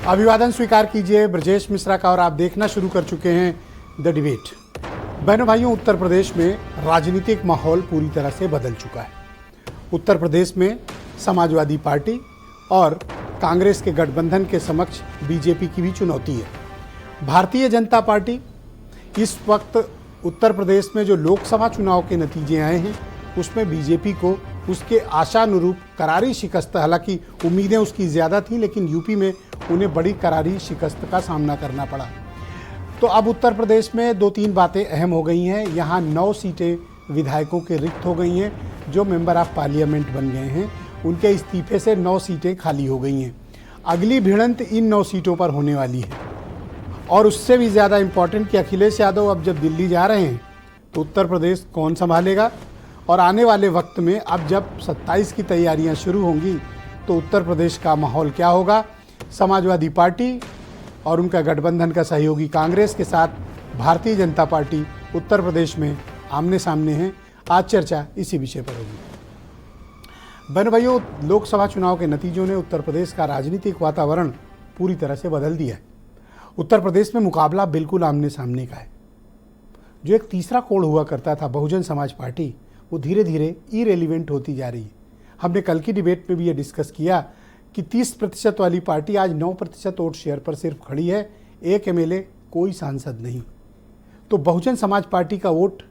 अभिवादन स्वीकार कीजिए ब्रजेश मिश्रा का और आप देखना शुरू कर चुके हैं द डिबेट। बहनों भाइयों, उत्तर प्रदेश में राजनीतिक माहौल पूरी तरह से बदल चुका है। उत्तर प्रदेश में समाजवादी पार्टी और कांग्रेस के गठबंधन के समक्ष बीजेपी की भी चुनौती है। भारतीय जनता पार्टी इस वक्त उत्तर प्रदेश में जो लोकसभा चुनाव के नतीजे आए हैं उसमें बीजेपी को उसके आशानुरूप करारी शिकस्त, हालांकि उम्मीदें उसकी ज़्यादा थी लेकिन यूपी में उन्हें बड़ी करारी शिकस्त का सामना करना पड़ा। तो अब उत्तर प्रदेश में दो तीन बातें अहम हो गई हैं। यहाँ 9 सीटें विधायकों के रिक्त हो गई हैं। जो मेंबर ऑफ पार्लियामेंट बन गए हैं उनके इस्तीफे से 9 सीटें खाली हो गई हैं। अगली भिड़ंत इन 9 सीटों पर होने वाली है। और उससे भी ज़्यादा इम्पॉर्टेंट कि अखिलेश यादव अब जब दिल्ली जा रहे हैं तो उत्तर प्रदेश कौन संभालेगा, और आने वाले वक्त में अब जब 27 की तैयारियां शुरू होंगी तो उत्तर प्रदेश का माहौल क्या होगा। समाजवादी पार्टी और उनका गठबंधन का सहयोगी कांग्रेस के साथ भारतीय जनता पार्टी उत्तर प्रदेश में आमने सामने हैं। आज चर्चा इसी विषय पर होगी। बहनों भाइयों, लोकसभा चुनाव के नतीजों ने उत्तर प्रदेश का राजनीतिक वातावरण पूरी तरह से बदल दिया है। उत्तर प्रदेश में मुकाबला बिल्कुल आमने सामने का है। जो एक तीसरा कोण हुआ करता था बहुजन समाज पार्टी, वो धीरे धीरे इरेलीवेंट होती जा रही है। हमने कल की डिबेट में भी ये डिस्कस किया कि 30% वाली पार्टी आज 9% वोट शेयर पर सिर्फ खड़ी है, एक एमएलए, कोई सांसद नहीं। तो बहुजन समाज पार्टी का वोट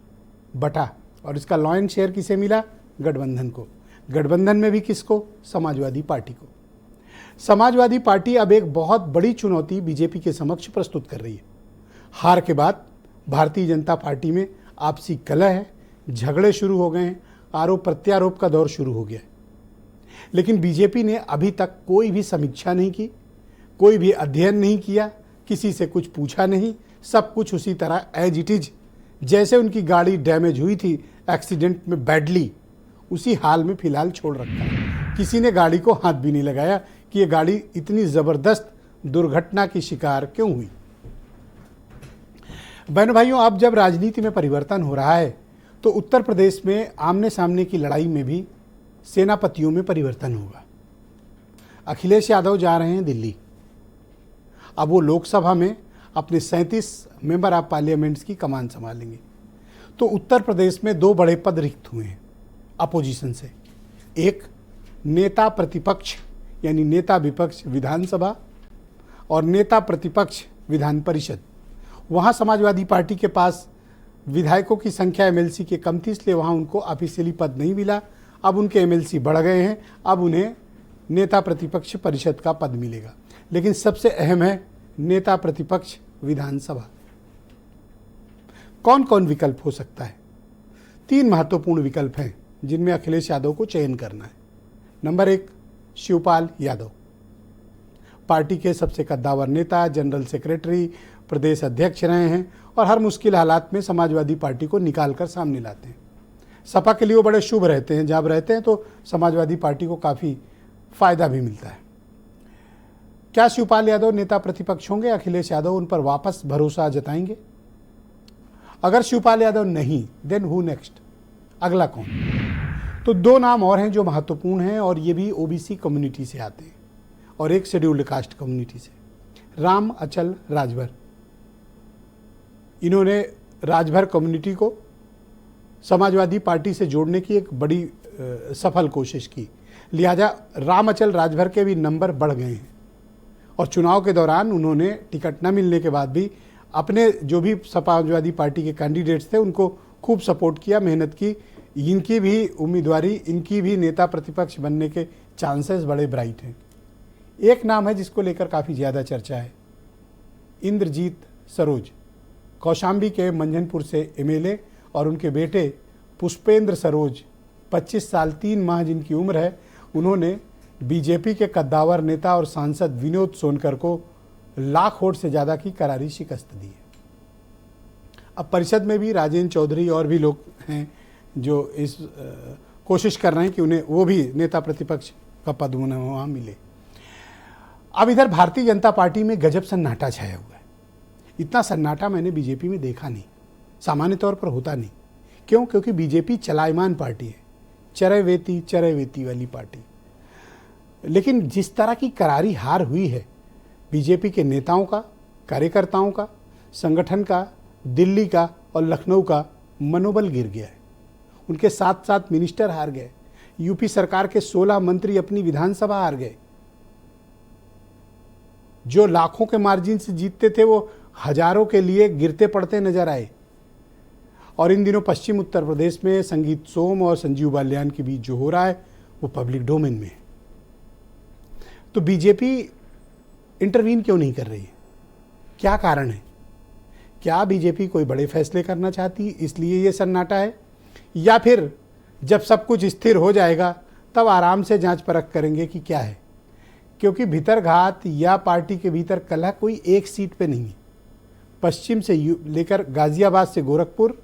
बटा और इसका लॉयन शेयर किसे मिला? गठबंधन को। गठबंधन में भी किसको? समाजवादी पार्टी को। समाजवादी पार्टी अब एक बहुत बड़ी चुनौती बीजेपी के समक्ष प्रस्तुत कर रही है। हार के बाद भारतीय जनता पार्टी में आपसी कलह है, झगड़े शुरू हो गए हैं, आरोप प्रत्यारोप का दौर शुरू हो गया है। लेकिन बीजेपी ने अभी तक कोई भी समीक्षा नहीं की, कोई भी अध्ययन नहीं किया, किसी से कुछ पूछा नहीं। सब कुछ उसी तरह एज इट इज, जैसे उनकी गाड़ी डैमेज हुई थी एक्सीडेंट में बैडली, उसी हाल में फिलहाल छोड़ रखा है। किसी ने गाड़ी को हाथ भी नहीं लगाया कि ये गाड़ी इतनी ज़बरदस्त दुर्घटना की शिकार क्यों हुई। बहनों भाइयों, अब जब राजनीति में परिवर्तन हो रहा है तो उत्तर प्रदेश में आमने सामने की लड़ाई में भी सेनापतियों में परिवर्तन होगा। अखिलेश यादव जा रहे हैं दिल्ली। अब वो लोकसभा में अपने 37 मेंबर ऑफ पार्लियामेंट्स की कमान संभालेंगे। तो उत्तर प्रदेश में 2 बड़े पद रिक्त हुए हैं अपोजिशन से। एक नेता प्रतिपक्ष यानी नेता विपक्ष विधानसभा और नेता प्रतिपक्ष विधान परिषद। वहाँ समाजवादी पार्टी के पास विधायकों की संख्या एमएलसी के कम थी, इसलिए वहाँ उनको ऑफिशियली पद नहीं मिला। अब उनके एमएलसी बढ़ गए हैं, अब उन्हें नेता प्रतिपक्ष परिषद का पद मिलेगा। लेकिन सबसे अहम है नेता प्रतिपक्ष विधानसभा। कौन कौन विकल्प हो सकता है? 3 महत्वपूर्ण विकल्प हैं जिनमें अखिलेश यादव को चयन करना है। नंबर 1, शिवपाल यादव, पार्टी के सबसे कद्दावर नेता, जनरल सेक्रेटरी, प्रदेश अध्यक्ष रहे हैं और हर मुश्किल हालात में समाजवादी पार्टी को निकाल कर सामने लाते हैं। सपा के लिए वो बड़े शुभ रहते हैं, जब रहते हैं तो समाजवादी पार्टी को काफ़ी फायदा भी मिलता है। क्या शिवपाल यादव नेता प्रतिपक्ष होंगे? अखिलेश यादव उन पर वापस भरोसा जताएंगे? अगर शिवपाल यादव नहीं, देन हु नेक्स्ट? अगला कौन? तो 2 नाम और हैं जो महत्वपूर्ण हैं और ये भी ओबीसी कम्युनिटी से आते हैं और एक शेड्यूल्ड कास्ट कम्युनिटी से। राम अचल राजभर। इन्होंने राजभर कम्युनिटी को समाजवादी पार्टी से जोड़ने की एक बड़ी सफल कोशिश की, लिहाजा राम अचल राजभर के भी नंबर बढ़ गए हैं। और चुनाव के दौरान उन्होंने टिकट न मिलने के बाद भी अपने जो भी समाजवादी पार्टी के कैंडिडेट्स थे उनको खूब सपोर्ट किया, मेहनत की। इनकी भी उम्मीदवारी, इनकी भी नेता प्रतिपक्ष बनने के चांसेस बड़े ब्राइट हैं। एक नाम है जिसको लेकर काफ़ी ज़्यादा चर्चा है, इंद्रजीत सरोज, कौशाम्बी के मंझनपुर से एमएलए, और उनके बेटे पुष्पेंद्र सरोज 25 साल 3 माह जिनकी उम्र है, उन्होंने बीजेपी के कद्दावर नेता और सांसद विनोद सोनकर को लाख वोट से ज़्यादा की करारी शिकस्त दी है। अब परिषद में भी राजेंद्र चौधरी और भी लोग हैं जो इस कोशिश कर रहे हैं कि उन्हें वो भी नेता प्रतिपक्ष का पद उन्हें वहाँ मिले। अब इधर भारतीय जनता पार्टी में गजब सन्नाटा छाया हुआ है। इतना सन्नाटा मैंने बीजेपी में देखा नहीं, सामान्य तौर पर होता नहीं। क्यों? क्योंकि बीजेपी चलायमान पार्टी है, चरैवेती वाली पार्टी। लेकिन जिस तरह की करारी हार हुई है, बीजेपी के नेताओं का, कार्यकर्ताओं का, संगठन का, दिल्ली का और लखनऊ का मनोबल गिर गया है। उनके साथ साथ मिनिस्टर हार गए। यूपी सरकार के 16 मंत्री अपनी विधानसभा हार गए। जो लाखों के मार्जिन से जीतते थे वो हजारों के लिए गिरते पड़ते नजर आए। और इन दिनों पश्चिम उत्तर प्रदेश में संगीत सोम और संजीव बालियान के बीच जो हो रहा है वो पब्लिक डोमेन में है। तो बीजेपी इंटरवीन क्यों नहीं कर रही है? क्या कारण है? क्या बीजेपी कोई बड़े फैसले करना चाहती इसलिए ये सन्नाटा है, या फिर जब सब कुछ स्थिर हो जाएगा तब आराम से जांच परख करेंगे कि क्या है? क्योंकि भीतरघात या पार्टी के भीतर कलह कोई एक सीट पे नहीं है। पश्चिम से लेकर गाजियाबाद से गोरखपुर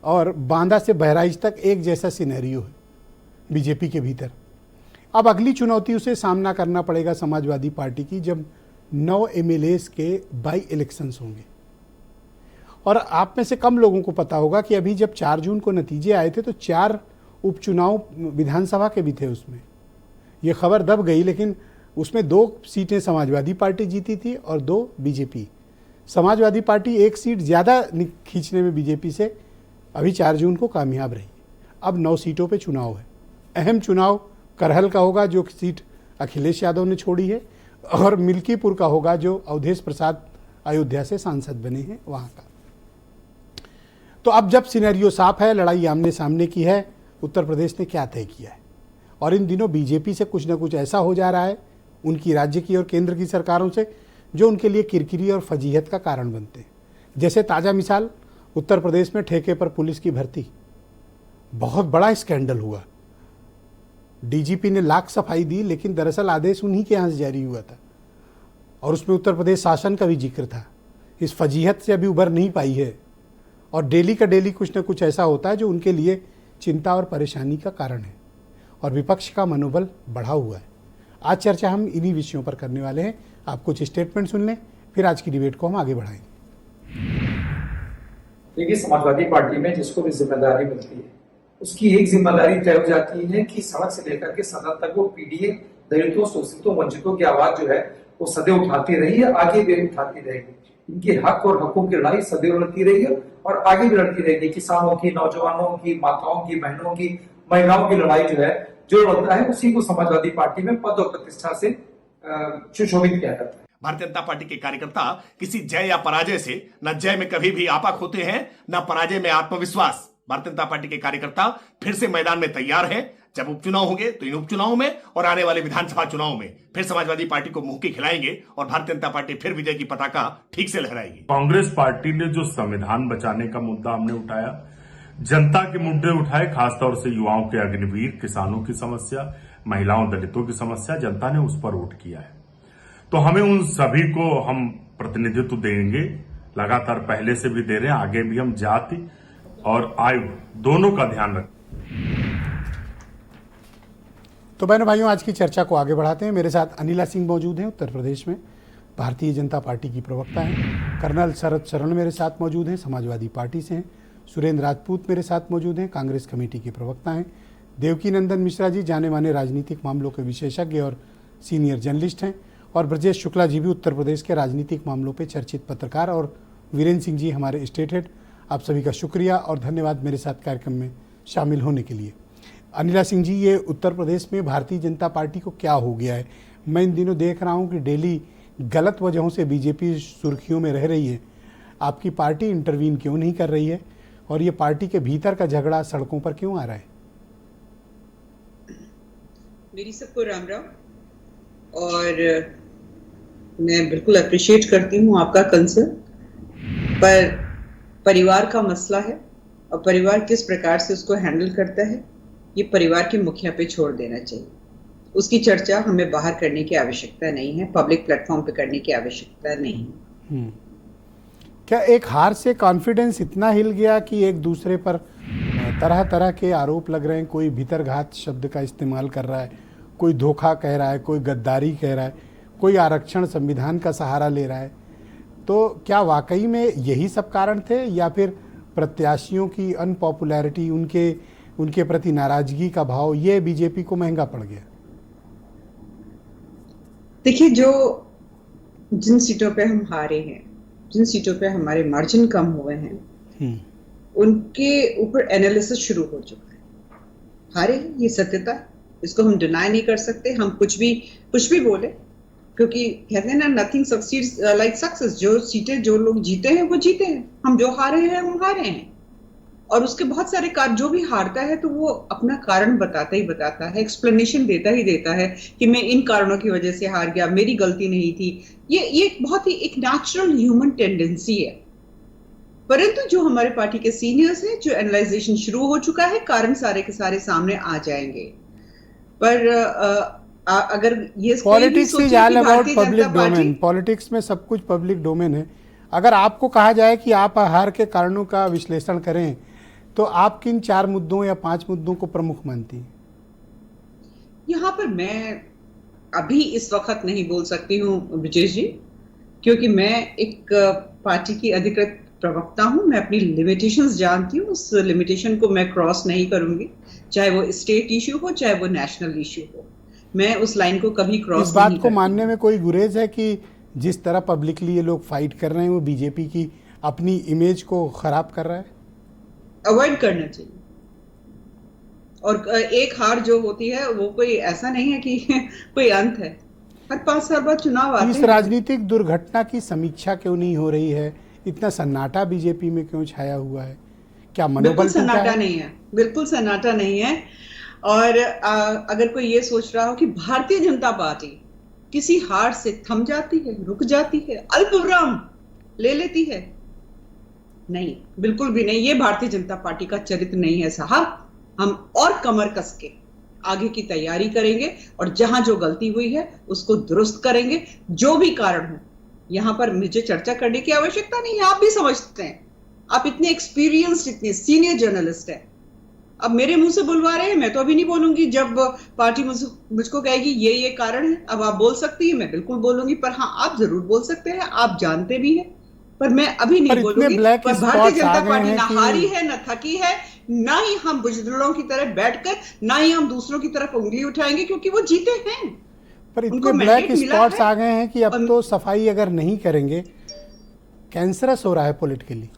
और बांदा से बहराइच तक एक जैसा सिनेरियो है बीजेपी के भीतर। अब अगली चुनौती उसे सामना करना पड़ेगा समाजवादी पार्टी की, जब 9 एमएलएस के बाई इलेक्शंस होंगे। और आप में से कम लोगों को पता होगा कि अभी जब 4 जून को नतीजे आए थे तो 4 उपचुनाव विधानसभा के भी थे। उसमें ये खबर दब गई, लेकिन उसमें 2 सीटें समाजवादी पार्टी जीती थी और 2 बीजेपी। समाजवादी पार्टी 1 सीट ज़्यादा खींचने में बीजेपी से अभी 4 जून को कामयाब रही। अब 9 सीटों पे चुनाव है। अहम चुनाव करहल का होगा जो सीट अखिलेश यादव ने छोड़ी है, और मिल्कीपुर का होगा जो अवधेश प्रसाद अयोध्या से सांसद बने हैं वहाँ का। तो अब जब सिनेरियो साफ है, लड़ाई आमने सामने की है, उत्तर प्रदेश ने क्या तय किया है? और इन दिनों बीजेपी से कुछ ना कुछ ऐसा हो जा रहा है उनकी राज्य की और केंद्र की सरकारों से जो उनके लिए किरकिरी और फजीहत का कारण बनते हैं। जैसे ताज़ा मिसाल उत्तर प्रदेश में ठेके पर पुलिस की भर्ती, बहुत बड़ा स्कैंडल हुआ। डीजीपी ने लाख सफाई दी, लेकिन दरअसल आदेश उन्हीं के यहाँ से जारी हुआ था और उसमें उत्तर प्रदेश शासन का भी जिक्र था। इस फजीहत से अभी उभर नहीं पाई है और डेली का डेली कुछ ना कुछ ऐसा होता है जो उनके लिए चिंता और परेशानी का कारण है, और विपक्ष का मनोबल बढ़ा हुआ है। आज चर्चा हम इन्हीं विषयों पर करने वाले हैं। आप कुछ स्टेटमेंट सुन लें, फिर आज की डिबेट को हम आगे बढ़ाएंगे। देखिए, समाजवादी पार्टी में जिसको भी जिम्मेदारी मिलती है उसकी एक जिम्मेदारी तय हो जाती है कि सड़क से लेकर के सदन तक वो पीडीए, दलितों, शोषितों, वंचितों की आवाज जो है वो सदैव उठाती रही है, आगे भी उठाती रहेगी। इनके हक और हकों की लड़ाई सदैव लड़ती रही है और आगे भी लड़ती रहेगी। किसानों की, नौजवानों की, माताओं की, बहनों की, महिलाओं की लड़ाई जो है जो लड़ता है उसी को समाजवादी पार्टी में पद और प्रतिष्ठा से सुशोभित किया जाता है। भारतीय जनता पार्टी के कार्यकर्ता किसी जय या पराजय से न जय में कभी भी आपा खोते हैं, न पराजय में आत्मविश्वास। भारतीय जनता पार्टी के कार्यकर्ता फिर से मैदान में तैयार हैं। जब उपचुनाव होंगे तो इन उपचुनावों में और आने वाले विधानसभा चुनाव में फिर समाजवादी पार्टी को मुंह की खिलाएंगे और भारतीय जनता पार्टी फिर विजय की पताका ठीक से लहराएगी। कांग्रेस पार्टी ने जो संविधान बचाने का मुद्दा हमने उठाया, जनता के मुद्दे उठाए, खासतौर से युवाओं के अग्निवीर, किसानों की समस्या, महिलाओं, दलितों की समस्या, जनता ने उस पर वोट किया है। तो हमें उन सभी को हम प्रतिनिधित्व देंगे, लगातार पहले से भी दे रहे हैं, आगे भी हम जाति और आयु दोनों का ध्यान रखें। तो बहनों भाइयों, आज की चर्चा को आगे बढ़ाते हैं। मेरे साथ अनिला सिंह मौजूद हैं, उत्तर प्रदेश में भारतीय जनता पार्टी की प्रवक्ता हैं। कर्नल शरद शरण मेरे साथ मौजूद हैं, समाजवादी पार्टी से हैं। सुरेंद्र राजपूत मेरे साथ मौजूद हैं, कांग्रेस कमेटी के प्रवक्ता हैं। देवकी नंदन मिश्रा जी जाने माने राजनीतिक मामलों के विशेषज्ञ और सीनियर जर्नलिस्ट हैं। और ब्रजेश शुक्ला जी भी उत्तर प्रदेश के राजनीतिक मामलों पर चर्चित पत्रकार। और वीरेंद्र सिंह जी हमारे स्टेट हेड। आप सभी का शुक्रिया और धन्यवाद मेरे साथ कार्यक्रम में शामिल होने के लिए। अनिला सिंह जी, ये उत्तर प्रदेश में भारतीय जनता पार्टी को क्या हो गया है? मैं इन दिनों देख रहा हूँ कि डेली गलत वजहों से बीजेपी सुर्खियों में रह रही है। आपकी पार्टी इंटरवीन क्यों नहीं कर रही है और ये पार्टी के भीतर का झगड़ा सड़कों पर क्यों आ रहा है? मेरी सबको राम राम। और मैं बिल्कुल अप्रिशिएट करती हूँ आपका कंसर्न, पर परिवार का मसला है और परिवार किस प्रकार से उसको हैंडल करता है ये परिवार के मुखिया पे छोड़ देना चाहिए। उसकी चर्चा हमें बाहर करने की आवश्यकता नहीं है, पब्लिक प्लेटफॉर्म पे करने की आवश्यकता नहीं है। क्या एक हार से कॉन्फिडेंस इतना हिल गया कि एक दूसरे पर तरह तरह के आरोप लग रहे हैं? कोई भीतरघात शब्द का इस्तेमाल कर रहा है, कोई धोखा कह रहा है, कोई गद्दारी कह रहा है, कोई आरक्षण संविधान का सहारा ले रहा है। तो क्या वाकई में यही सब कारण थे या फिर प्रत्याशियों की अनपॉपुलैरिटी, उनके प्रति नाराजगी का भाव, ये बीजेपी को महंगा पड़ गया? देखिए, जिन सीटों पे हम हारे हैं, जिन सीटों पे हमारे मार्जिन कम हुए हैं, उनके ऊपर एनालिसिस शुरू हो चुका है। हारे हैं, ये सत्यता है, इसको हम डिनाई नहीं कर सकते। हम कुछ भी बोले, क्योंकि कहते हैं ना, नथिंग सक्सीड्स लाइक सक्सेस। जो सीटें जो लोग जीते हैं वो जीते हैं, हम जो हारे हैं वो हारे हैं। और उसके बहुत सारे कारण, जो भी हारता है तो वो अपना कारण बताता है, एक्सप्लेनेशन देता है कि मैं इन कारणों की वजह से हार गया, मेरी गलती नहीं थी। ये बहुत ही एक नेचुरल ह्यूमन टेंडेंसी है। परंतु जो हमारे पार्टी के सीनियर्स हैं, जो एनालाइजेशन शुरू हो चुका है, कारण सारे के सारे सामने आ जाएंगे। पर अगर ये politics is all about public domain. Politics में सब कुछ पब्लिक डोमेन है। अगर आपको कहा जाए कि आप हार के कारणों का विश्लेषण करें, तो आप किन 4 मुद्दों या 5 मुद्दों को प्रमुख मानती हैं? यहाँ पर मैं अभी इस वक्त नहीं बोल सकती हूँ ब्रिजेश जी, क्योंकि मैं एक पार्टी की अधिकृत प्रवक्ता हूँ। मैं अपनी लिमिटेशंस जानती हूँ, उस लिमिटेशन को मैं क्रॉस नहीं करूंगी, चाहे वो स्टेट इश्यू हो, चाहे वो नेशनल इश्यू हो। मैं उस लाइन को कभी क्रॉस इस बात को मानने में कोई गुरेज है कि जिस तरह पब्लिकली ये लोग फाइट कर रहे हैं, वो बीजेपी की अपनी इमेज को खराब कर रहा है? अवॉइड करना चाहिए। और एक हार जो होती है वो कोई ऐसा नहीं है कि कोई अंत है। हर 5 साल बाद चुनाव आते हैं। इस राजनीतिक दुर्घटना की समीक्षा क्यों नहीं हो रही है? इतना सन्नाटा बीजेपी में क्यों छाया हुआ है? क्या मनोबल सन्नाटा नहीं है? बिल्कुल सन्नाटा नहीं है। और अगर कोई ये सोच रहा हो कि भारतीय जनता पार्टी किसी हार से थम जाती है, रुक जाती है, अल्पविराम ले लेती है, नहीं, बिल्कुल भी नहीं। ये भारतीय जनता पार्टी का चरित्र नहीं है साहब। हम और कमर कस के आगे की तैयारी करेंगे और जहां जो गलती हुई है उसको दुरुस्त करेंगे, जो भी कारण हो। यहां पर मुझे चर्चा करने की आवश्यकता नहीं है, आप भी समझते हैं। आप इतने एक्सपीरियंस्ड, इतने सीनियर जर्नलिस्ट हैं। अब मेरे मुंह से बुलवा रहे हैं, मैं तो अभी नहीं बोलूंगी। जब पार्टी मुझको कहेगी ये कारण है, अब आप बोल सकती है, मैं बिल्कुल बोलूंगी। पर हाँ, आप जरूर बोल सकते हैं, आप जानते भी हैं, पर मैं अभी नहीं बोलूंगी। पर भारतीय जनता पार्टी ना हारी है, ना थकी है, ना ही हम बुजदिलों की तरह बैठकर, ना ही हम दूसरों की तरफ उंगली उठाएंगे, क्योंकि वो जीते हैं। पर इतने ब्लैक स्पॉट्स आ गए हैं कि अब तो सफाई अगर नहीं करेंगे, कैंसरस हो रहा है politically.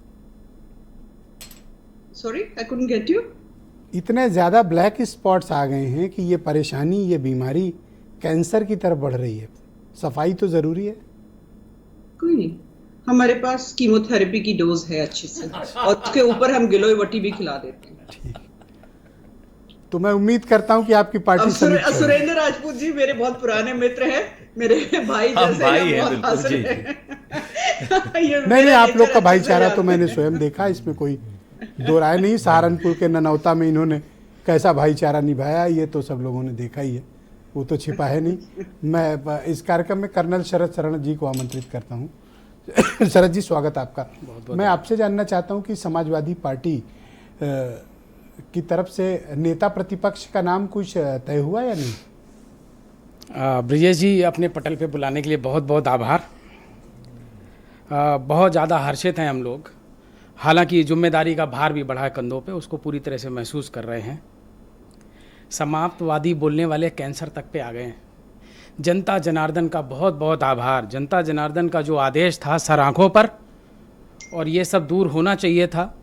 Sorry, I couldn't get you. इतने ज्यादा ब्लैक स्पॉट्स आ गए हैं कि ये परेशानी, ये बीमारी कैंसर की तरफ बढ़ रही है। सफाई तो जरूरी है। कोई नहीं, हमारे पास कीमोथेरेपी की डोज है अच्छी से, और उसके ऊपर हम गिलोय वटी भी खिला देते हैं। ठीक, तो मैं उम्मीद करता हूं कि आपकी पार्टी सुरेंद्र राजपूत जी मेरे बहुत पुराने मित्र हैं, मेरे भाई जैसे भाई हैं, हैं, बहुत बिल्कुल जी। नहीं, आप लोग का भाईचारा तो मैंने स्वयं देखा, इसमें कोई दो राय नहीं। सहारनपुर के ननौता में इन्होंने कैसा भाईचारा निभाया, ये तो सब लोगों ने देखा ही है, वो तो छिपा है नहीं। मैं इस कार्यक्रम में कर्नल शरद शरण जी को आमंत्रित करता हूँ। शरद जी, स्वागत आपका। मैं आपसे जानना चाहता हूँ कि समाजवादी पार्टी की तरफ से नेता प्रतिपक्ष का नाम कुछ तय हुआ या नहीं? ब्रिजेश जी, अपने पटल पे बुलाने के लिए बहुत बहुत आभार। बहुत ज़्यादा हर्षित हैं हम लोग। हालांकि जिम्मेदारी का भार भी बढ़ा है कंधों पे, उसको पूरी तरह से महसूस कर रहे हैं। समाप्तवादी बोलने वाले कैंसर तक पे आ गए हैं। जनता जनार्दन का बहुत बहुत आभार। जनता जनार्दन का जो आदेश था सर आँखों पर, और ये सब दूर होना चाहिए था,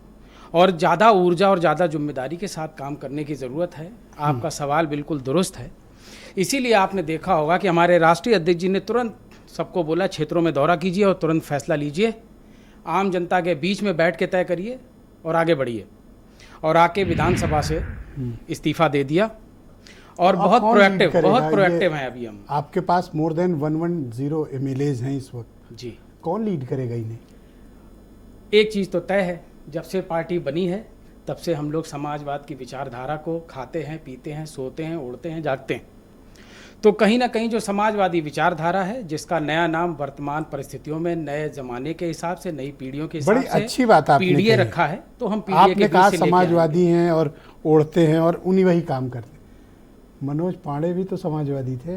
और ज़्यादा ऊर्जा और ज़्यादा जिम्मेदारी के साथ काम करने की ज़रूरत है। आपका सवाल बिल्कुल दुरुस्त है। इसीलिए आपने देखा होगा कि हमारे राष्ट्रीय अध्यक्ष जी ने तुरंत सबको बोला, क्षेत्रों में दौरा कीजिए और तुरंत फैसला लीजिए, आम जनता के बीच में बैठ के तय करिए और आगे बढ़िए। और आके विधानसभा से इस्तीफा दे दिया, और बहुत प्रोएक्टिव हैं अभी हम। आपके पास मोर देन 110 MLAs हैं इस वक्त जी। कौन लीड करेगा इन्हें? एक चीज़ तो तय है, जब से पार्टी बनी है तब से हम लोग समाजवाद की विचारधारा को खाते हैं, पीते हैं, सोते हैं, उड़ते हैं, जागते हैं। तो कहीं ना कहीं जो समाजवादी विचारधारा है, जिसका नया नाम वर्तमान परिस्थितियों में नए जमाने के हिसाब से, नई पीढ़ियों के हिसाब से, बड़ी अच्छी बात आपने पीडीए रखा है, तो हम पीडीए आपने के कहा बीच से समाजवादी हैं और ओढ़ते हैं और उन्हीं वही काम करते हैं। मनोज पांडे भी तो समाजवादी थे।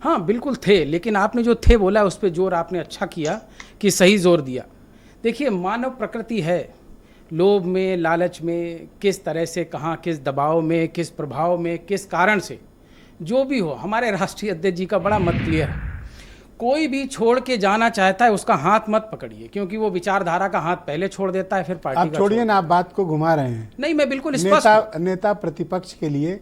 हाँ बिल्कुल थे, लेकिन आपने जो थे बोला उस पर जोर आपने अच्छा किया कि सही जोर दिया। देखिए, मानव प्रकृति है, लोभ में, लालच में, किस तरह से, कहाँ, किस दबाव में, किस प्रभाव में, किस कारण से, जो भी हो, हमारे राष्ट्रीय अध्यक्ष जी का बड़ा मत क्लियर है। कोई भी छोड़ के जाना चाहता है उसका हाथ मत पकड़िए, क्योंकि वो विचारधारा का हाथ पहले छोड़ देता है, फिर पार्टी आप का छोड़िए छोड़- ना, आप बात को घुमा रहे हैं। नहीं, मैं बिल्कुल स्पष्ट नेता प्रतिपक्ष के लिए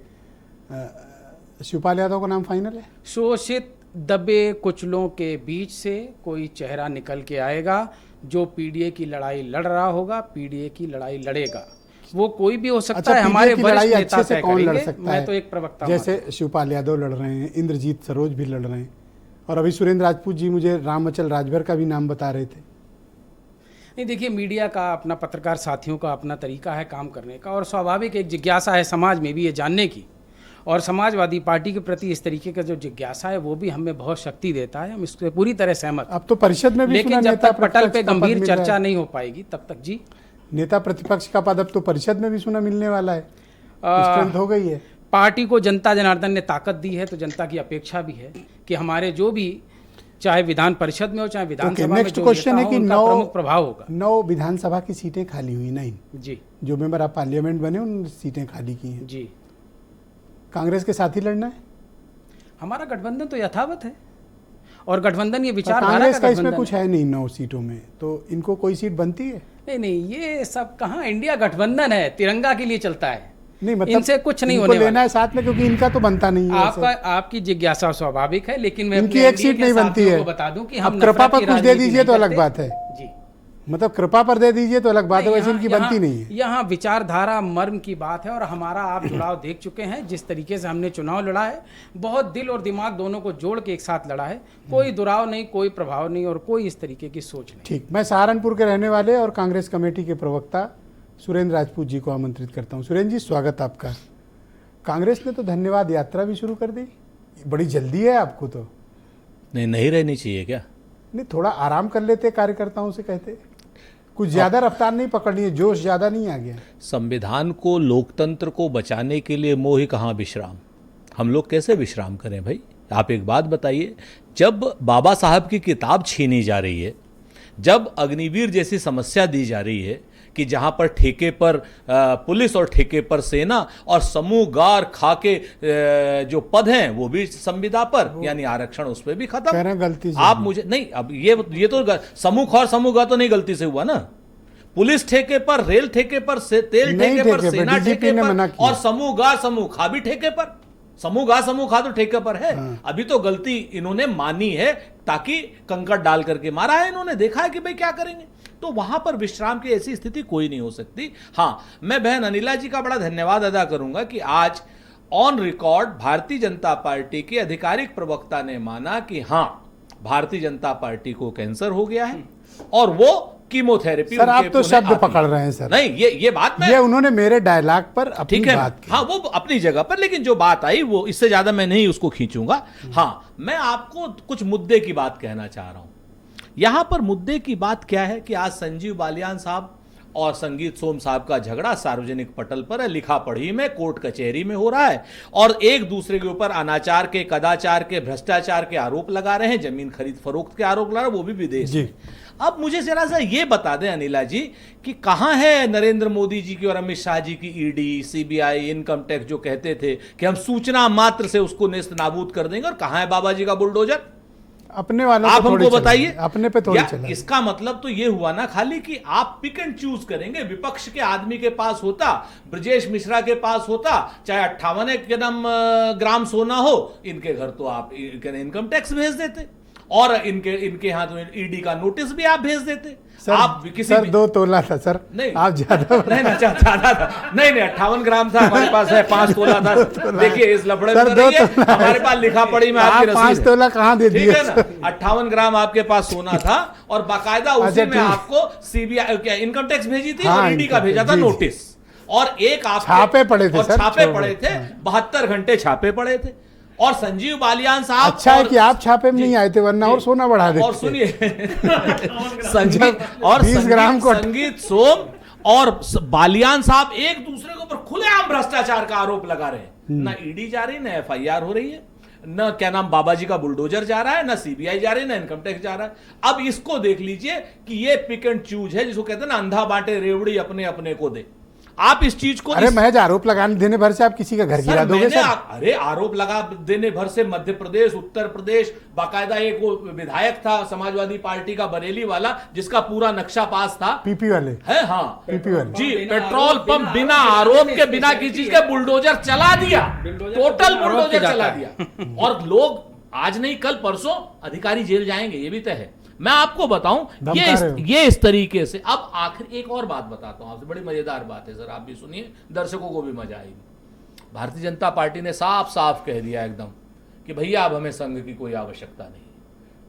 शिवपाल यादव का नाम फाइनल है। शोषित दबे कुचलों के बीच से कोई चेहरा निकल के आएगा जो पीडीए की लड़ाई लड़ रहा होगा, पीडीए की लड़ाई लड़ेगा। वो कोई भी हो सकता अच्छा, है, हमारे पीडीए की लड़ाई वरिष्ठ अच्छे नेता से तय कौन लड़ करेंगे। सकता मैं है? तो एक प्रवक्ता जैसे शिवपाल यादव लड़ रहे हैं, इंद्रजीत सरोज भी लड़ रहे हैं, और अभी सुरेंद्र राजपूत जी मुझे रामअचल राजभर का भी नाम बता रहे थे। नहीं, देखिए, मीडिया का अपना, पत्रकार साथियों का अपना तरीका है काम करने का, और स्वाभाविक एक जिज्ञासा है समाज में भी ये जानने की, और समाजवादी पार्टी के प्रति इस तरीके का जो जिज्ञासा है वो भी हमें बहुत शक्ति देता है। हम इससे पूरी तरह सहमत हैं। अब तो परिषद में भी सुना लेकिन जब नेता तक पटल प्रतिपक्ष पे का पद गंभीर मिल रहा चर्चा है। नहीं हो पाएगी तब तक जी नेता प्रतिपक्ष का पद अब तो परिषद में भी सुना मिलने वाला है, स्ट्रेंथ हो गई है। पार्टी को जनता जनार्दन ने ताकत दी है, तो जनता की अपेक्षा भी है कि हमारे जो भी, चाहे विधान परिषद में हो चाहे विधानसभा में, नेक्स्ट जो क्वेश्चन नेता है हो, कि उनका प्रमुख प्रभाव होगा। 9 विधानसभा की सीटें खाली हुई, 9 जी जो मेंबर ऑफ पार्लियामेंट बने उन सीटें खाली की हैं। जी, कांग्रेस के साथ ही लड़ना है। हमारा गठबंधन तो यथावत है, और गठबंधन ये पर विचारधारा कांग्रेस का का इसमें गठबंधन कुछ है नहीं 9 सीटों में, तो इनको कोई सीट बनती है? नहीं नहीं, ये सब कहाँ, इंडिया गठबंधन है, तिरंगा के लिए चलता है। नहीं, मतलब इनसे कुछ नहीं इनको होने लेना वाला। है साथ में, क्योंकि इनका तो बनता नहीं है आपका, वैसे। आपकी जिज्ञासा स्वाभाविक है, लेकिन मैं इनकी अपने एक NDA सीट के नहीं बनती साथियों है। को बता दूं कि अब हम कृपा नफरत पर की कुछ दे राजनीति दीजिए नहीं तो अलग करते। बात है। जी, मतलब कृपा पर दे दीजिए तो अलग बात है, वैसे इनकी बनती नहीं है। यहाँ विचारधारा मर्म की बात है, और हमारा आप जुड़ाव देख चुके हैं, जिस तरीके से हमने चुनाव लड़ा है, बहुत दिल और दिमाग दोनों को जोड़ के एक साथ लड़ा है। कोई दुराव नहीं, कोई प्रभाव नहीं, और कोई इस तरीके की सोच नहीं। ठीक, मैं सहारनपुर के रहने वाले और कांग्रेस कमेटी के प्रवक्ता सुरेंद्र राजपूत जी को आमंत्रित करता हूँ। सुरेंद्र जी, स्वागत आपका। कांग्रेस ने तो धन्यवाद यात्रा भी शुरू कर दी, बड़ी जल्दी है आपको तो। नहीं रहनी चाहिए क्या? नहीं, थोड़ा आराम कर लेते, कार्यकर्ताओं से कहते, कुछ ज्यादा रफ्तार नहीं पकड़नी है, जोश ज्यादा नहीं आ गया। संविधान को, लोकतंत्र को बचाने के लिए मोह ही कहाँ विश्राम। हम लोग कैसे विश्राम करें भाई? आप एक बात बताइए, जब बाबा साहब की किताब छीनी जा रही है, जब अग्निवीर जैसी समस्या दी जा रही है कि जहां पर ठेके पर पुलिस और ठेके पर सेना और समूह गार खाके जो पद हैं वो भी संविदा पर, यानी आरक्षण उस पर भी कह खत्म। रहे हैं गलती से। आप मुझे नहीं, अब ये तो समूह और समूह गा तो नहीं गलती से हुआ ना। पुलिस ठेके पर, रेल ठेके पर, तेल नहीं ठेके पर, ठेके पर, सेना DGP ठेके ने मना पर, किया। और समूह गा समूह खा भी ठेके पर। समूह गा समूह खा तो ठेके पर है। अभी तो गलती इन्होंने मानी है, ताकि कंकड़ डाल करके मारा है इन्होंने, देखा है कि भाई क्या करेंगे। तो वहां पर विश्राम की ऐसी स्थिति कोई नहीं हो सकती। हां, मैं बहन अनिला जी का बड़ा धन्यवाद अदा करूंगा कि आज on record Bharatiya Janata party के आधिकारिक प्रवक्ता ने माना कि हां, भारतीय जनता पार्टी को कैंसर हो गया है और वो कीमोथेरेपी। सर, आप तो शब्द पकड़ रहे हैं सर। नहीं, ये बात मैं, ये उन्होंने मेरे डायलॉग पर अपनी ठीक है, बात की। हाँ, वो अपनी जगह पर, लेकिन जो बात आई वो इससे ज्यादा मैं नहीं उसको खींचूंगा। हाँ, मैं आपको कुछ मुद्दे की बात कहना चाह रहा हूं। यहां पर मुद्दे की बात क्या है कि आज संजीव बालियान साहब और संगीत सोम साहब का झगड़ा सार्वजनिक पटल पर है, लिखा पढ़ी में, कोर्ट कचहरी में हो रहा है, और एक दूसरे के ऊपर अनाचार के, कदाचार के, भ्रष्टाचार के आरोप लगा रहे हैं, जमीन खरीद फरोख्त के आरोप लगा रहे हैं, वो भी विदेश जी। में। अब मुझे जरा सा ये बता दें अनिला जी कि कहां है नरेंद्र मोदी जी की और अमित शाह जी की ईडी, सीबीआई, इनकम टैक्स, जो कहते थे कि हम सूचना मात्र से उसको नेस्त नाबूद कर देंगे, और कहां है बाबा जी का बुलडोजर? अपने वालों आप पे थोड़ी हमको चला बताइए। है, अपने पे थोड़ी या चला है। इसका मतलब तो ये हुआ ना खाली कि आप पिक एंड चूज करेंगे। विपक्ष के आदमी के पास होता, ब्रजेश मिश्रा के पास होता, चाहे 58 ग्राम सोना हो, इनके घर तो आप इनकम टैक्स भेज देते, और इनके हाथ में ईडी का नोटिस भी आप भेज देते। सर, आप किसी सर 2 तोला था सर, नहीं, आप ज्यादा नहीं ना, ज्यादा था नहीं, 58 ग्राम था हमारे पास, है 5 तोला था। देखिए इस लफड़े सर, में 2 रहिए, तोला है। हमारे पास लिखा पढ़ी में आपकी आप रसीद 5 है। तोला कहाँ दे ठीक दिए है ना, 58 ग्राम आपके पास सोना था, और बाकायदा उसी अच्छा, में ठीक। आपको सीबीआई क्या इनकम टैक्स भेजी थी, हाँ, और ईडी का इनकम भेजा था जी, जी। नोटिस, और एक आप छापे पड़े थे सर, छापे छोड़ो। पड़े थे, 72 घंटे छापे पड़े थे। और संजीव बालियान साहब, अच्छा है और- कि आप छापे में जी, नहीं आए थे, वरना जी। और सोना बढ़ा देते। और सुनिए संगीत और 20 ग्राम को संगीत सोम और बालियान साहब एक दूसरे के ऊपर खुलेआम भ्रष्टाचार का आरोप लगा रहे हैं। ना ईडी जा रही, ना एफआईआर हो रही है, न क्या नाम बाबा जी का बुलडोजर जा रहा है, ना सीबीआई जा रही है, ना इनकम टैक्स जा रहा है। अब इसको देख लीजिए कि ये पिक एंड चूज है, जिसको कहते हैं ना, अंधा बांटे रेवड़ी अपने अपने को दे। आप इस चीज को अरे महज आरोप लगाने देने भर से आप किसी का घर सर, गिरा दोगे मैंने सर? अरे आरोप लगा देने भर से मध्य प्रदेश, उत्तर प्रदेश, बाकायदा एक वो विधायक था समाजवादी पार्टी का बरेली वाला जिसका पूरा नक्शा पास था, पीपी वाले है हाँ पीपी वाले जी, पेट्रोल पंप बिना आरोप के, बिना किसी चीज के बुलडोजर चला दिया, टोटल बुलडोजर चला दिया। और लोग आज नहीं कल परसों अधिकारी जेल जाएंगे, ये भी तय है। मैं आपको बताऊं ये इस तरीके से। अब आखिर एक और बात बताता हूं आपसे, बड़ी मजेदार बात है सर, आप भी सुनिए, दर्शकों को भी मजा आएगी। भारतीय जनता पार्टी ने साफ साफ कह दिया एकदम कि भैया अब हमें संघ की कोई आवश्यकता नहीं,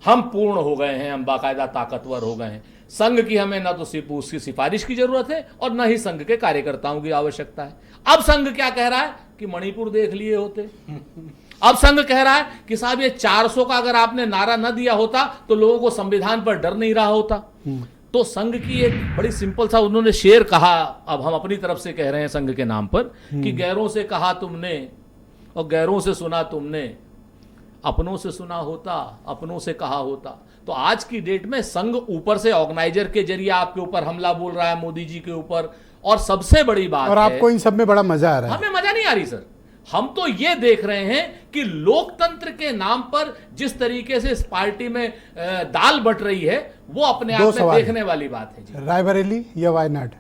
हम पूर्ण हो गए हैं, हम बाकायदा ताकतवर हो गए हैं, संघ की हमें ना तो सिर्फ उसकी सिफारिश की जरूरत है और न ही संघ के कार्यकर्ताओं की आवश्यकता है। अब संघ क्या कह रहा है कि मणिपुर देख लिए होते। अब संघ कह रहा है कि साहब ये 400 का अगर आपने नारा न दिया होता तो लोगों को संविधान पर डर नहीं रहा होता। तो संघ की एक बड़ी सिंपल सा उन्होंने शेर कहा, अब हम अपनी तरफ से कह रहे हैं संघ के नाम पर, कि गैरों से कहा तुमने और गैरों से सुना तुमने, अपनों से सुना होता, अपनों से कहा होता। तो आज की डेट में संघ ऊपर से ऑर्गेनाइजर के जरिए आपके ऊपर हमला बोल रहा है, मोदी जी के ऊपर। और सबसे बड़ी बात और आपको इन सब में बड़ा मजा आ रहा है? हमें मजा नहीं आ रही सर, हम तो ये देख रहे हैं कि लोकतंत्र के नाम पर जिस तरीके से इस पार्टी में दाल बट रही है वो अपने आप में देखने वाली बात है जी। रायबरेली या वायनाड?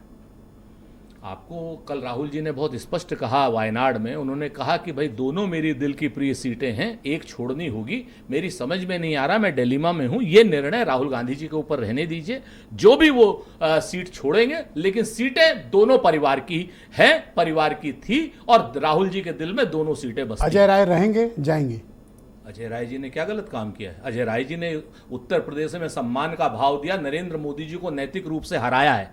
आपको कल राहुल जी ने बहुत स्पष्ट कहा वायनाड में, उन्होंने कहा कि भाई दोनों मेरी दिल की प्रिय सीटें हैं, एक छोड़नी होगी, मेरी समझ में नहीं आ रहा, मैं डिलेमा में हूं, ये निर्णय राहुल गांधी जी के ऊपर रहने दीजिए, जो भी वो सीट छोड़ेंगे, लेकिन सीटें दोनों परिवार की हैं, परिवार की थी और राहुल जी के दिल में दोनों सीटें बस। अजय राय रहेंगे, जाएंगे? अजय राय जी ने क्या गलत काम किया है? अजय राय जी ने उत्तर प्रदेश में सम्मान का भाव दिया, नरेंद्र मोदी जी को नैतिक रूप से हराया है।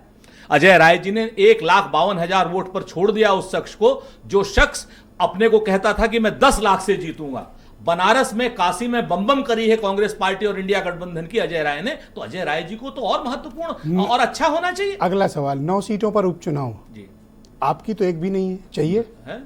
अजय राय जी ने 1,52,000 वोट पर छोड़ दिया उस शख्स को जो शख्स अपने को कहता था कि मैं 10 लाख से जीतूंगा। बनारस में, काशी में बम बम करी है कांग्रेस पार्टी और इंडिया गठबंधन की अजय राय ने, तो अजय राय जी को तो और महत्वपूर्ण और अच्छा होना चाहिए। अगला सवाल, 9 सीटों पर उपचुनाव जी, आपकी तो एक भी नहीं है, चाहिए है?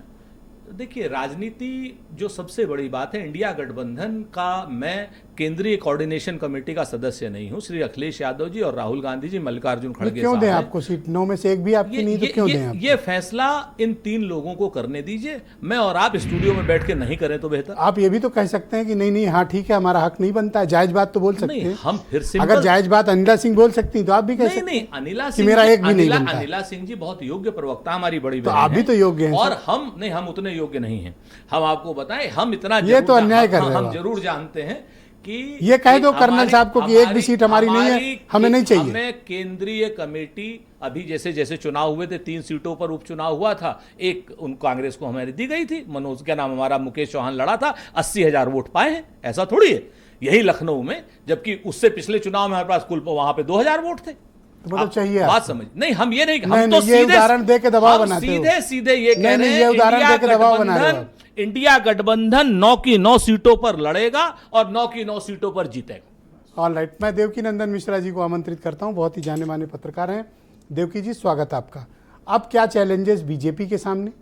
देखिए, राजनीति जो सबसे बड़ी बात है, इंडिया गठबंधन का मैं केंद्रीय कोऑर्डिनेशन कमेटी का सदस्य नहीं हूं। श्री अखिलेश यादव जी और राहुल गांधी जी, मल्लिकार्जुन खड़गे क्यों दें साहब आपको सीट? 9 में से एक भी आपकी नहीं तो क्यों दें आपको? ये फैसला इन 3 लोगों को करने दीजिए, मैं और आप स्टूडियो में बैठ के नहीं करें तो बेहतर। आप ये भी तो कह सकते हैं कि नहीं नहीं, हाँ ठीक है, हमारा हक नहीं बनता है, जायज बात तो बोल सकते हैं। हम फिर अगर जायज बात अनिला सिंह बोल सकती तो आप भी कह सकते हैं। नहीं, अनिला सिंह मेरा एक भी नहीं बनता। अनिला सिंह जी बहुत योग्य प्रवक्ता हमारी बड़ी तो आप भी तो योग्य हैं और हम नहीं, हम उतने योग्य नहीं हैं। हम आपको बताएं, हम इतना ये तो अन्याय कर रहे हैं। हम जरूर जानते हैं कि ये कह दो कर्नल साहब को कि एक भी सीट हमारी नहीं है, हमें नहीं चाहिए। हमें केंद्रीय कमेटी, अभी जैसे जैसे चुनाव हुए थे, 3 सीटों पर उपचुनाव हुआ था, एक उन कांग्रेस को हमारी दी गई थी, मनोज क्या नाम हमारा, मुकेश चौहान लड़ा था, 80,000 वोट पाए हैं, ऐसा थोड़ी है। यही लखनऊ में, जबकि उससे पिछले चुनाव में हमारे पास कुल वहां पे 2,000 वोट थे। तो मतलब चाहिए बात समझ नहीं, हम ये नहीं, हम नहीं, तो ये उदाहरण दे के दबाव बनाते हो। सीधे सीधे ये कह रहे हैं, ये उदाहरण दे के दबाव बना रहे हो। इंडिया गठबंधन 9 की 9 सीटों पर लड़ेगा और 9 की 9 सीटों पर जीतेगा। ऑल राइट, मैं देवकी नंदन मिश्रा जी को आमंत्रित करता हूं, बहुत ही जाने माने पत्रकार हैं। देवकी जी, स्वागत है आपका। अब क्या चैलेंजेस बीजेपी के सामने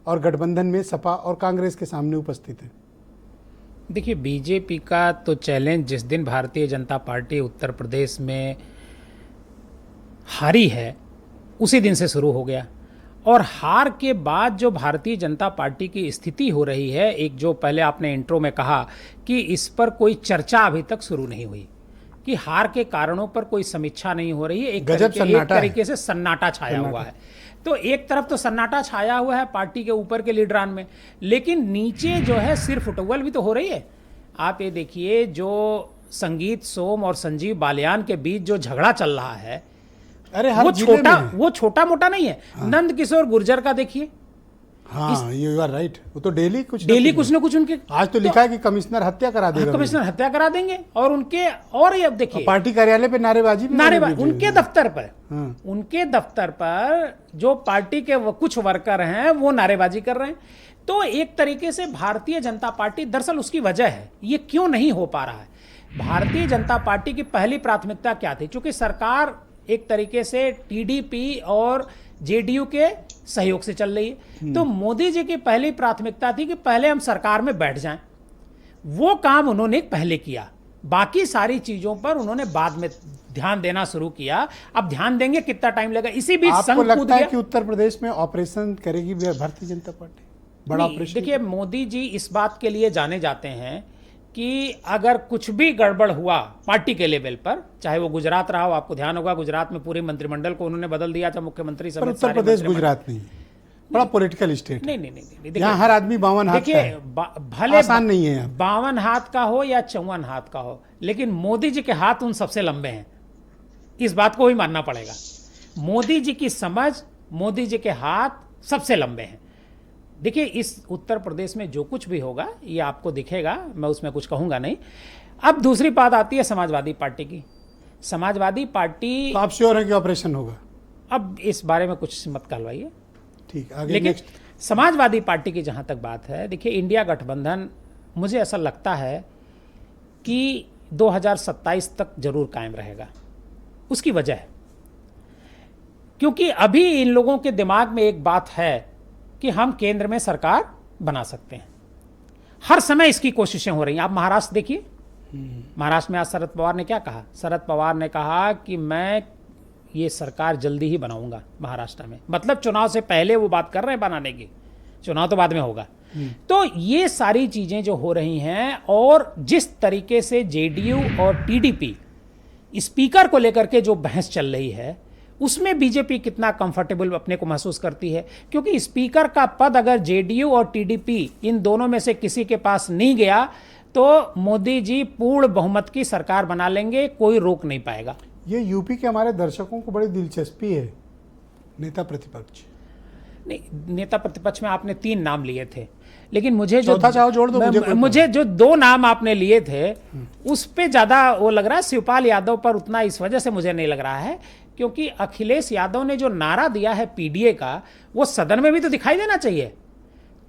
और गठबंधन में सपा और कांग्रेस के सामने उपस्थित हैं? देखिए, बीजेपी का तो चैलेंज जिस दिन भारतीय जनता पार्टी उत्तर प्रदेश में हारी है उसी दिन से शुरू हो गया। और हार के बाद जो भारतीय जनता पार्टी की स्थिति हो रही है, एक जो पहले आपने इंट्रो में कहा कि इस पर कोई चर्चा अभी तक शुरू नहीं हुई, कि हार के कारणों पर कोई समीक्षा नहीं हो रही है, एक तरीके से सन्नाटा छाया हुआ है। तो एक तरफ तो सन्नाटा छाया हुआ है पार्टी के ऊपर के लीडरान में, लेकिन नीचे जो है सिर फुटबॉल भी तो हो रही है। आप ये देखिए, जो संगीत सोम और संजीव बालियान के बीच जो झगड़ा चल रहा है, अरे वो छोटा मोटा नहीं है। हाँ। नंद किशोर गुर्जर का देखिए। हाँ, यू आर राइट, वो तो डेली कुछ न कुछ उनके, आज तो लिखा है कि कमिश्नर हत्या करा देगा। कमिश्नर हत्या करा देंगे और उनके, और ये अब देखिए पार्टी कार्यालय पे नारेबाजी उनके दफ्तर पर। हाँ। उनके दफ्तर पर जो पार्टी के कुछ वर्कर हैं वो नारेबाजी कर रहे हैं। तो एक तरीके से भारतीय जनता पार्टी, दरअसल उसकी वजह है ये क्यों नहीं हो पा रहा है। भारतीय जनता पार्टी की पहली प्राथमिकता क्या थी? चूंकि सरकार एक तरीके से टीडीपी और जेडीयू के सहयोग से चल रही है, तो मोदी जी की पहली प्राथमिकता थी कि पहले हम सरकार में बैठ जाएं। वो काम उन्होंने पहले किया, बाकी सारी चीजों पर उन्होंने बाद में ध्यान देना शुरू किया। अब ध्यान देंगे, कितना टाइम लगेगा। इसी बीच आपको संघ कूद लगता है गया। कि उत्तर प्रदेश में ऑपरेशन करेगी भारतीय जनता पार्टी, बड़ा नहीं, ऑपरेशन? देखिए, मोदी जी इस बात के लिए जाने जाते हैं कि अगर कुछ भी गड़बड़ हुआ पार्टी के लेवल पर, चाहे वो गुजरात रहा हो, आपको ध्यान होगा गुजरात में पूरे मंत्रिमंडल को उन्होंने बदल दिया था, मुख्यमंत्री पर समेत उत्तर सारे प्रदेश मंत्रिमंडल। गुजरात नहीं है, बड़ा पॉलिटिकल स्टेट नहीं है। नहीं नहीं, नहीं, देखिए, यहाँ हर आदमी 52 हाथ का देखिए, है, भले आसान नहीं है यहाँ। 52 हाथ का हो या 54 हाथ का हो, लेकिन मोदी जी के हाथ उन सबसे लंबे हैं, इस बात को ही मानना पड़ेगा। मोदी जी की समझ, मोदी जी के हाथ सबसे लंबे हैं। देखिए, इस उत्तर प्रदेश में जो कुछ भी होगा ये आपको दिखेगा, मैं उसमें कुछ कहूंगा नहीं। अब दूसरी बात आती है समाजवादी पार्टी की। समाजवादी पार्टी, तो आप श्योर है कि ऑपरेशन होगा? अब इस बारे में कुछ मत कहलवाइए। ठीक, आगे लेकिन नेक्स्ट। समाजवादी पार्टी की जहां तक बात है, देखिए, इंडिया गठबंधन मुझे ऐसा लगता है कि 2027 तक जरूर कायम रहेगा। उसकी वजह है क्योंकि अभी इन लोगों के दिमाग में एक बात है कि हम केंद्र में सरकार बना सकते हैं। हर समय इसकी कोशिशें हो रही हैं। आप महाराष्ट्र देखिए, महाराष्ट्र में आज शरद पवार ने क्या कहा? शरद पवार ने कहा कि मैं ये सरकार जल्दी ही बनाऊंगा महाराष्ट्र में। मतलब चुनाव से पहले वो बात कर रहे हैं बनाने की, चुनाव तो बाद में होगा। तो ये सारी चीजें जो हो रही हैं, और जिस तरीके से जेडीयू और टीडीपी स्पीकर को लेकर के जो बहस चल रही है, उसमें बीजेपी कितना कंफर्टेबल अपने को महसूस करती है। क्योंकि स्पीकर का पद अगर जेडीयू और टीडीपी इन दोनों में से किसी के पास नहीं गया तो मोदी जी पूर्ण बहुमत की सरकार बना लेंगे, कोई रोक नहीं पाएगा। ये यूपी के हमारे दर्शकों को बड़ी दिलचस्पी है, नेता प्रतिपक्ष। नहीं, नेता प्रतिपक्ष में आपने 3 नाम लिए थे, लेकिन मुझे जो चौथा चाहो जोड़ दो, मुझे जो 2 नाम आपने लिए थे उस पे ज्यादा वो लग रहा है। शिवपाल यादव पर उतना इस वजह से मुझे नहीं लग रहा है क्योंकि अखिलेश यादव ने जो नारा दिया है पीडीए का, वो सदन में भी तो दिखाई देना चाहिए।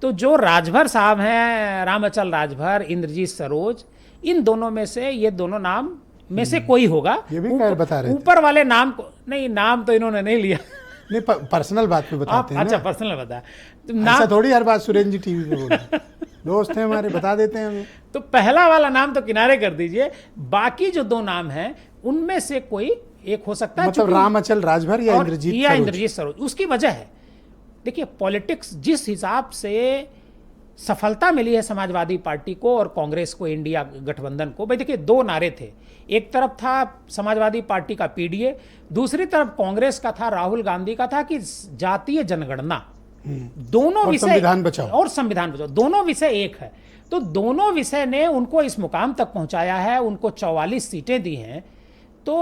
तो जो राजभर साहब हैं, रामअचल राजभर, इंद्रजीत सरोज, इन दोनों में से ये दोनों नाम में से कोई होगा। ये भी खैर बता रहे थे। ऊपर वाले नाम को नहीं, नाम तो इन्होंने नहीं लिया। नहीं, पर्सनल बात पे बताते हैं अच्छा, ना। पर्सनल बता ऐसा थोड़ी हर बात सुरेंद्र जी टीवी पे बोलते हैं। दोस्त हैं हमारे, बता देते हैं हमें। तो पहला वाला नाम तो किनारे कर दीजिए, बाकी जो 2 नाम हैं उनमें से कोई एक हो सकता है। मतलब रामअचल राजभर या इंद्रजीत सरोज। उसकी वजह है, देखिए, पॉलिटिक्स जिस हिसाब से सफलता मिली है समाजवादी पार्टी को और कांग्रेस को, इंडिया गठबंधन को, भाई देखिए 2 नारे थे। एक तरफ था समाजवादी पार्टी का पीडीए, दूसरी तरफ कांग्रेस का था, राहुल गांधी का था कि जातीय जनगणना। दोनों विषय, संविधान बचाओ और संविधान बचाओ, दोनों विषय एक है। तो दोनों विषय ने उनको इस मुकाम तक पहुंचाया है, उनको 44 सीटें दी हैं। तो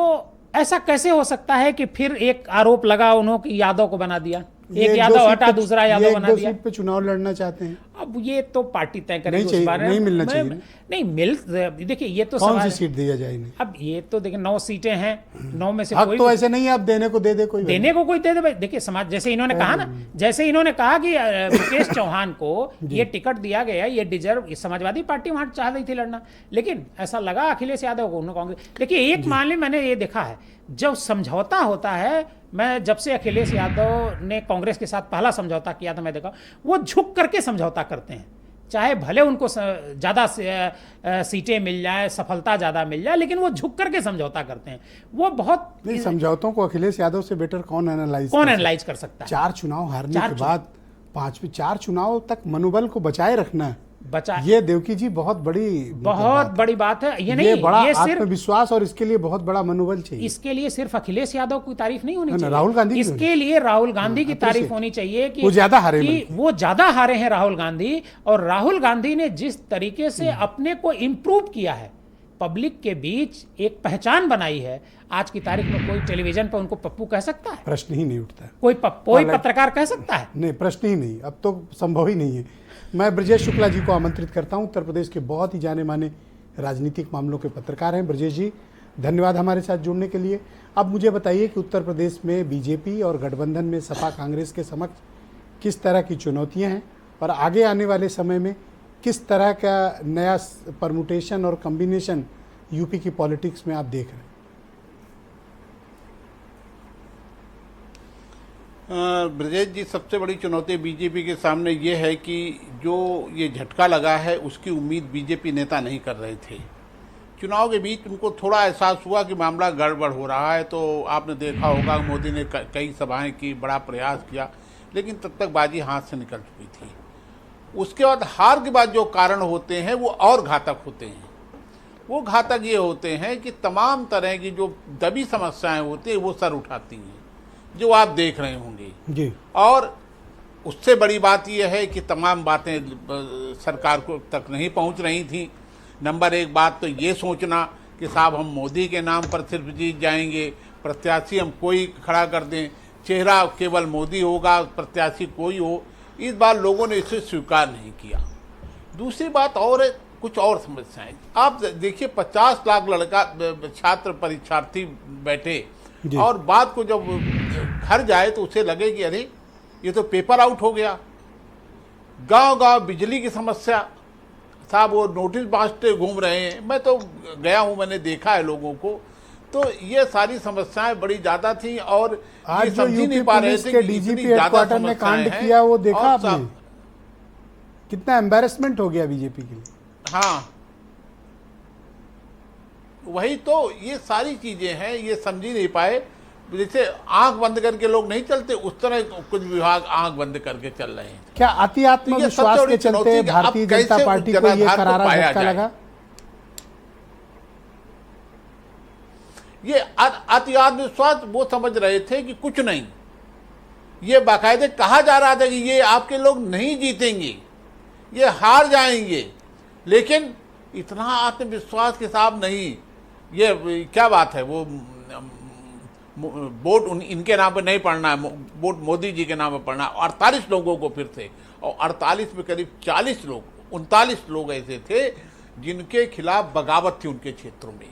ऐसा कैसे हो सकता है कि फिर एक आरोप लगा उन्होंने यादव को बना दिया, एक यादव हटा दूसरा यादव बना दिया। सीट पे चुनाव लड़ना चाहते हैं। अब ये तो पार्टी तय करेगी नहीं उस बारे में। नहीं मिलना चाहिए। नहीं मिल, देखिए ये तो कौन सवाल सी सीट दिया जाए इन्हें? अब ये तो देखिए 9 सीटें हैं, 9 में से हक कोई तो ऐसे नहीं है आप देने को दे दे, कोई देने को कोई दे दे भाई। देखिए समाज, जैसे इन्होंने कहा ना, जैसे इन्होंने कहा कि मुकेश चौहान को ये टिकट दिया गया, ये डिजर्व, समाजवादी पार्टी वहां चाह रही थी लड़ना, लेकिन ऐसा लगा अखिलेश यादव को, उन्होंने कांग्रेस। देखिए एक मामले मैंने ये देखा है, जब समझौता होता है, मैं जब से अखिलेश यादव ने कांग्रेस के साथ पहला समझौता किया था, मैं देखा वो झुक करके समझौता करते हैं, चाहे भले उनको ज्यादा सीटें मिल जाए, सफलता ज्यादा मिल जाए, लेकिन वो झुक करके समझौता करते हैं। वो बहुत नहीं, समझौतों को अखिलेश यादव से बेटर कौन एनालाइज कर सकता है? 4 चुनाव हारने के बाद 4 चुनाव तक मनोबल को बचाए रखना, ये देवकी जी बहुत बड़ी बात है। ये नहीं, बड़ा ये सिर्फ आत्मविश्वास और इसके लिए बहुत बड़ा मनोबल चाहिए। इसके लिए सिर्फ अखिलेश यादव की तारीफ नहीं होनी चाहिए, राहुल गांधी इसके लिए राहुल गांधी की तारीफ होनी चाहिए कि वो ज्यादा हारे हैं राहुल गांधी। और राहुल गांधी ने जिस तरीके से अपने को इम्प्रूव किया है, पब्लिक के बीच एक पहचान बनाई है, आज की तारीख में कोई टेलीविजन पर उनको पप्पू कह सकता है? प्रश्न ही नहीं उठता है। कोई पत्रकार कह सकता है? नहीं, प्रश्न ही नहीं, अब तो संभव ही नहीं है। मैं ब्रजेश शुक्ला जी को आमंत्रित करता हूं, उत्तर प्रदेश के बहुत ही जाने माने राजनीतिक मामलों के पत्रकार हैं। ब्रजेश जी, धन्यवाद हमारे साथ जुड़ने के लिए। अब मुझे बताइए कि उत्तर प्रदेश में बीजेपी और गठबंधन में सपा कांग्रेस के समक्ष किस तरह की चुनौतियां हैं और आगे आने वाले समय में किस तरह का नया परमुटेशन और कॉम्बिनेशन यूपी की पॉलिटिक्स में आप देख रहे हैं? ब्रजेश जी, सबसे बड़ी चुनौती बीजेपी के सामने ये है कि जो ये झटका लगा है उसकी उम्मीद बीजेपी नेता नहीं कर रहे थे, चुनाव के बीच उनको थोड़ा एहसास हुआ कि मामला गड़बड़ हो रहा है, तो आपने देखा होगा मोदी ने कई सभाएं की, बड़ा प्रयास किया, लेकिन तब तक बाजी हाथ से निकल चुकी थी। उसके बाद हार के बाद जो कारण होते हैं वो और घातक होते हैं। वो घातक ये होते हैं कि तमाम तरह की जो दबी समस्याएं होती हैं वो सर उठाती हैं, जो आप देख रहे होंगे जी। और उससे बड़ी बात यह है कि तमाम बातें सरकार को तक नहीं पहुंच रही थी। नंबर एक बात तो ये सोचना कि साहब हम मोदी के नाम पर सिर्फ जीत जाएंगे, प्रत्याशी हम कोई खड़ा कर दें, चेहरा केवल मोदी होगा, प्रत्याशी कोई हो, इस बार लोगों ने इसे स्वीकार नहीं किया। दूसरी बात और है, कुछ और समस्याएं आप देखिए, 50 लाख लड़का छात्र परीक्षार्थी बैठे और बात को जब घर जाए तो उसे लगे कि अरे ये तो पेपर आउट हो गया। गांव गांव बिजली की समस्या, साहब वो नोटिस बांटते घूम रहे हैं, मैं तो गया हूं, मैंने देखा है लोगों को, तो ये सारी समस्याएं बड़ी ज्यादा थी और आज ये जो समझ ही नहीं यूपी पा रहे पुलिस थे के कि डीजीपी इतनी ज्यादा हेडक्वार्टर ने कांड समस्याएं हैं। किया, वो देखा और आपने? कितना एम्बैरेसमेंट हो गया बीजेपी के लिए। हाँ, वही तो, ये सारी चीजें हैं, ये समझ ही नहीं पाए। जैसे आंख बंद करके लोग नहीं चलते, उस तरह कुछ विभाग आंख बंद करके चल रहे हैं। क्या अति आत्मविश्वास के चलते भारतीय जनता पार्टी को ये करारा झटका लगा? ये अति आत्मविश्वास वो समझ रहे थे कि कुछ नहीं, ये बाकायदे कहा जा रहा था कि ये आपके लोग नहीं जीतेंगे, ये हार जाएंगे, लेकिन इतना आत्मविश्वास के साथ नहीं। ये क्या बात है, वो वोट इनके नाम पे नहीं पड़ना है, वोट मोदी जी के नाम पे पड़ना है। 48 लोगों को फिर से, और 48 में करीब 40 लोग, 39 लोग ऐसे थे जिनके खिलाफ बगावत थी उनके क्षेत्रों में।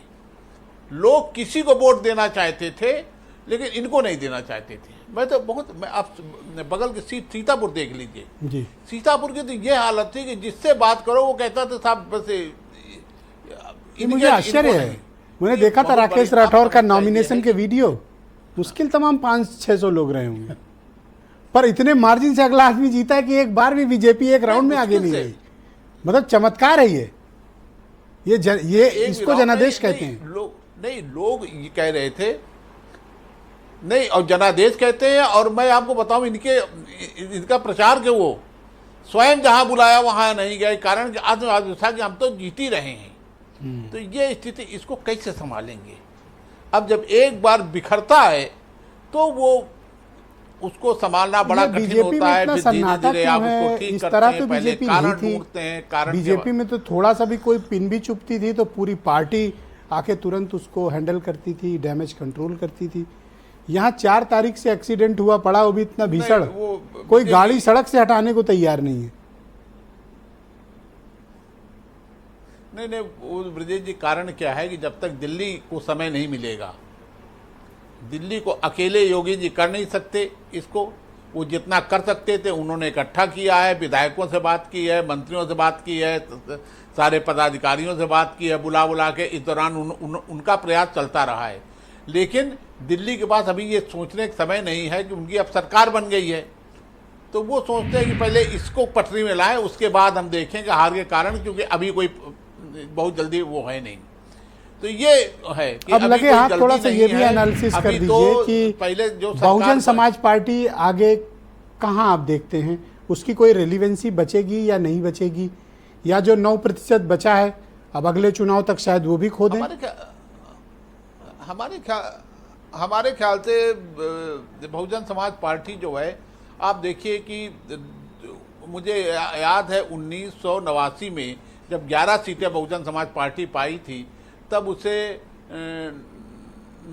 लोग किसी को वोट देना चाहते थे लेकिन इनको नहीं देना चाहते थे। मैं आप बगल की सीट सीतापुर देख लीजिए जी। सीतापुर की तो ये हालत थी कि जिससे बात करो वो कहता था साहब बस मुझे आश्चर्य है, मैंने देखा था राकेश राठौर का नॉमिनेशन के वीडियो, मुश्किल तमाम 500-600 लोग रहे होंगे, पर इतने मार्जिन से अगला आदमी जीता है कि एक बार भी बीजेपी एक राउंड में आगे नहीं गई। मतलब चमत्कार है ये इसको जनादेश कहते हैं। लोग ये कह रहे थे नहीं, और जनादेश कहते हैं। और मैं आपको बताऊं, इनका प्रचार के वो स्वयं जहां बुलाया वहां नहीं गए, कारण आत्मविश्वास कि हम तो जीत ही रहे हैं। तो ये स्थिति, इसको कैसे संभालेंगे? अब जब एक बार बिखरता है तो वो उसको संभालना बड़ा कठिन होता है। फिर धीरे-धीरे आप उसको ठीक इस करते तरह हैं, तो पहले बीजेपी कारण नहीं ढूंढते हैं, कारण बीजेपी में तो थोड़ा सा भी कोई पिन भी चुभती थी तो पूरी पार्टी आके तुरंत उसको हैंडल करती थी, डैमेज कंट्रोल करती थी। यहाँ 4 तारीख से एक्सीडेंट हुआ पड़ा, वो भी इतना भीषण, कोई गाड़ी सड़क से हटाने को तैयार नहीं है। नहीं, वो ब्रजेश जी, कारण क्या है कि जब तक दिल्ली को समय नहीं मिलेगा, दिल्ली को अकेले योगी जी कर नहीं सकते इसको। वो जितना कर सकते थे उन्होंने इकट्ठा किया है, विधायकों से बात की है, मंत्रियों से बात की है, सारे पदाधिकारियों से बात की है, बुला के। इस दौरान उनका प्रयास चलता रहा है, लेकिन दिल्ली के पास अभी ये सोचने का समय नहीं है कि उनकी अब सरकार बन गई है, तो वो सोचते हैं कि पहले इसको पटरी में लाएं, उसके बाद हम देखेंगे हार के कारण, क्योंकि अभी कोई बहुत जल्दी वो है नहीं। तो ये है कि अब लगे हाथ थोड़ा सा ये भी एनालिसिस कर दीजिए कि पहले जो बहुजन समाज पार्टी आगे कहां आप देखते हैं, उसकी कोई रेलिवेंसी बचेगी या नहीं बचेगी, या जो 9% बचा है अब अगले चुनाव तक शायद वो भी खो दें? हमारे ख्याल से बहुजन समाज पार्टी जो है, आप देखिए कि मुझे याद है 1989 में जब 11 सीटें बहुजन समाज पार्टी पाई थी, तब उसे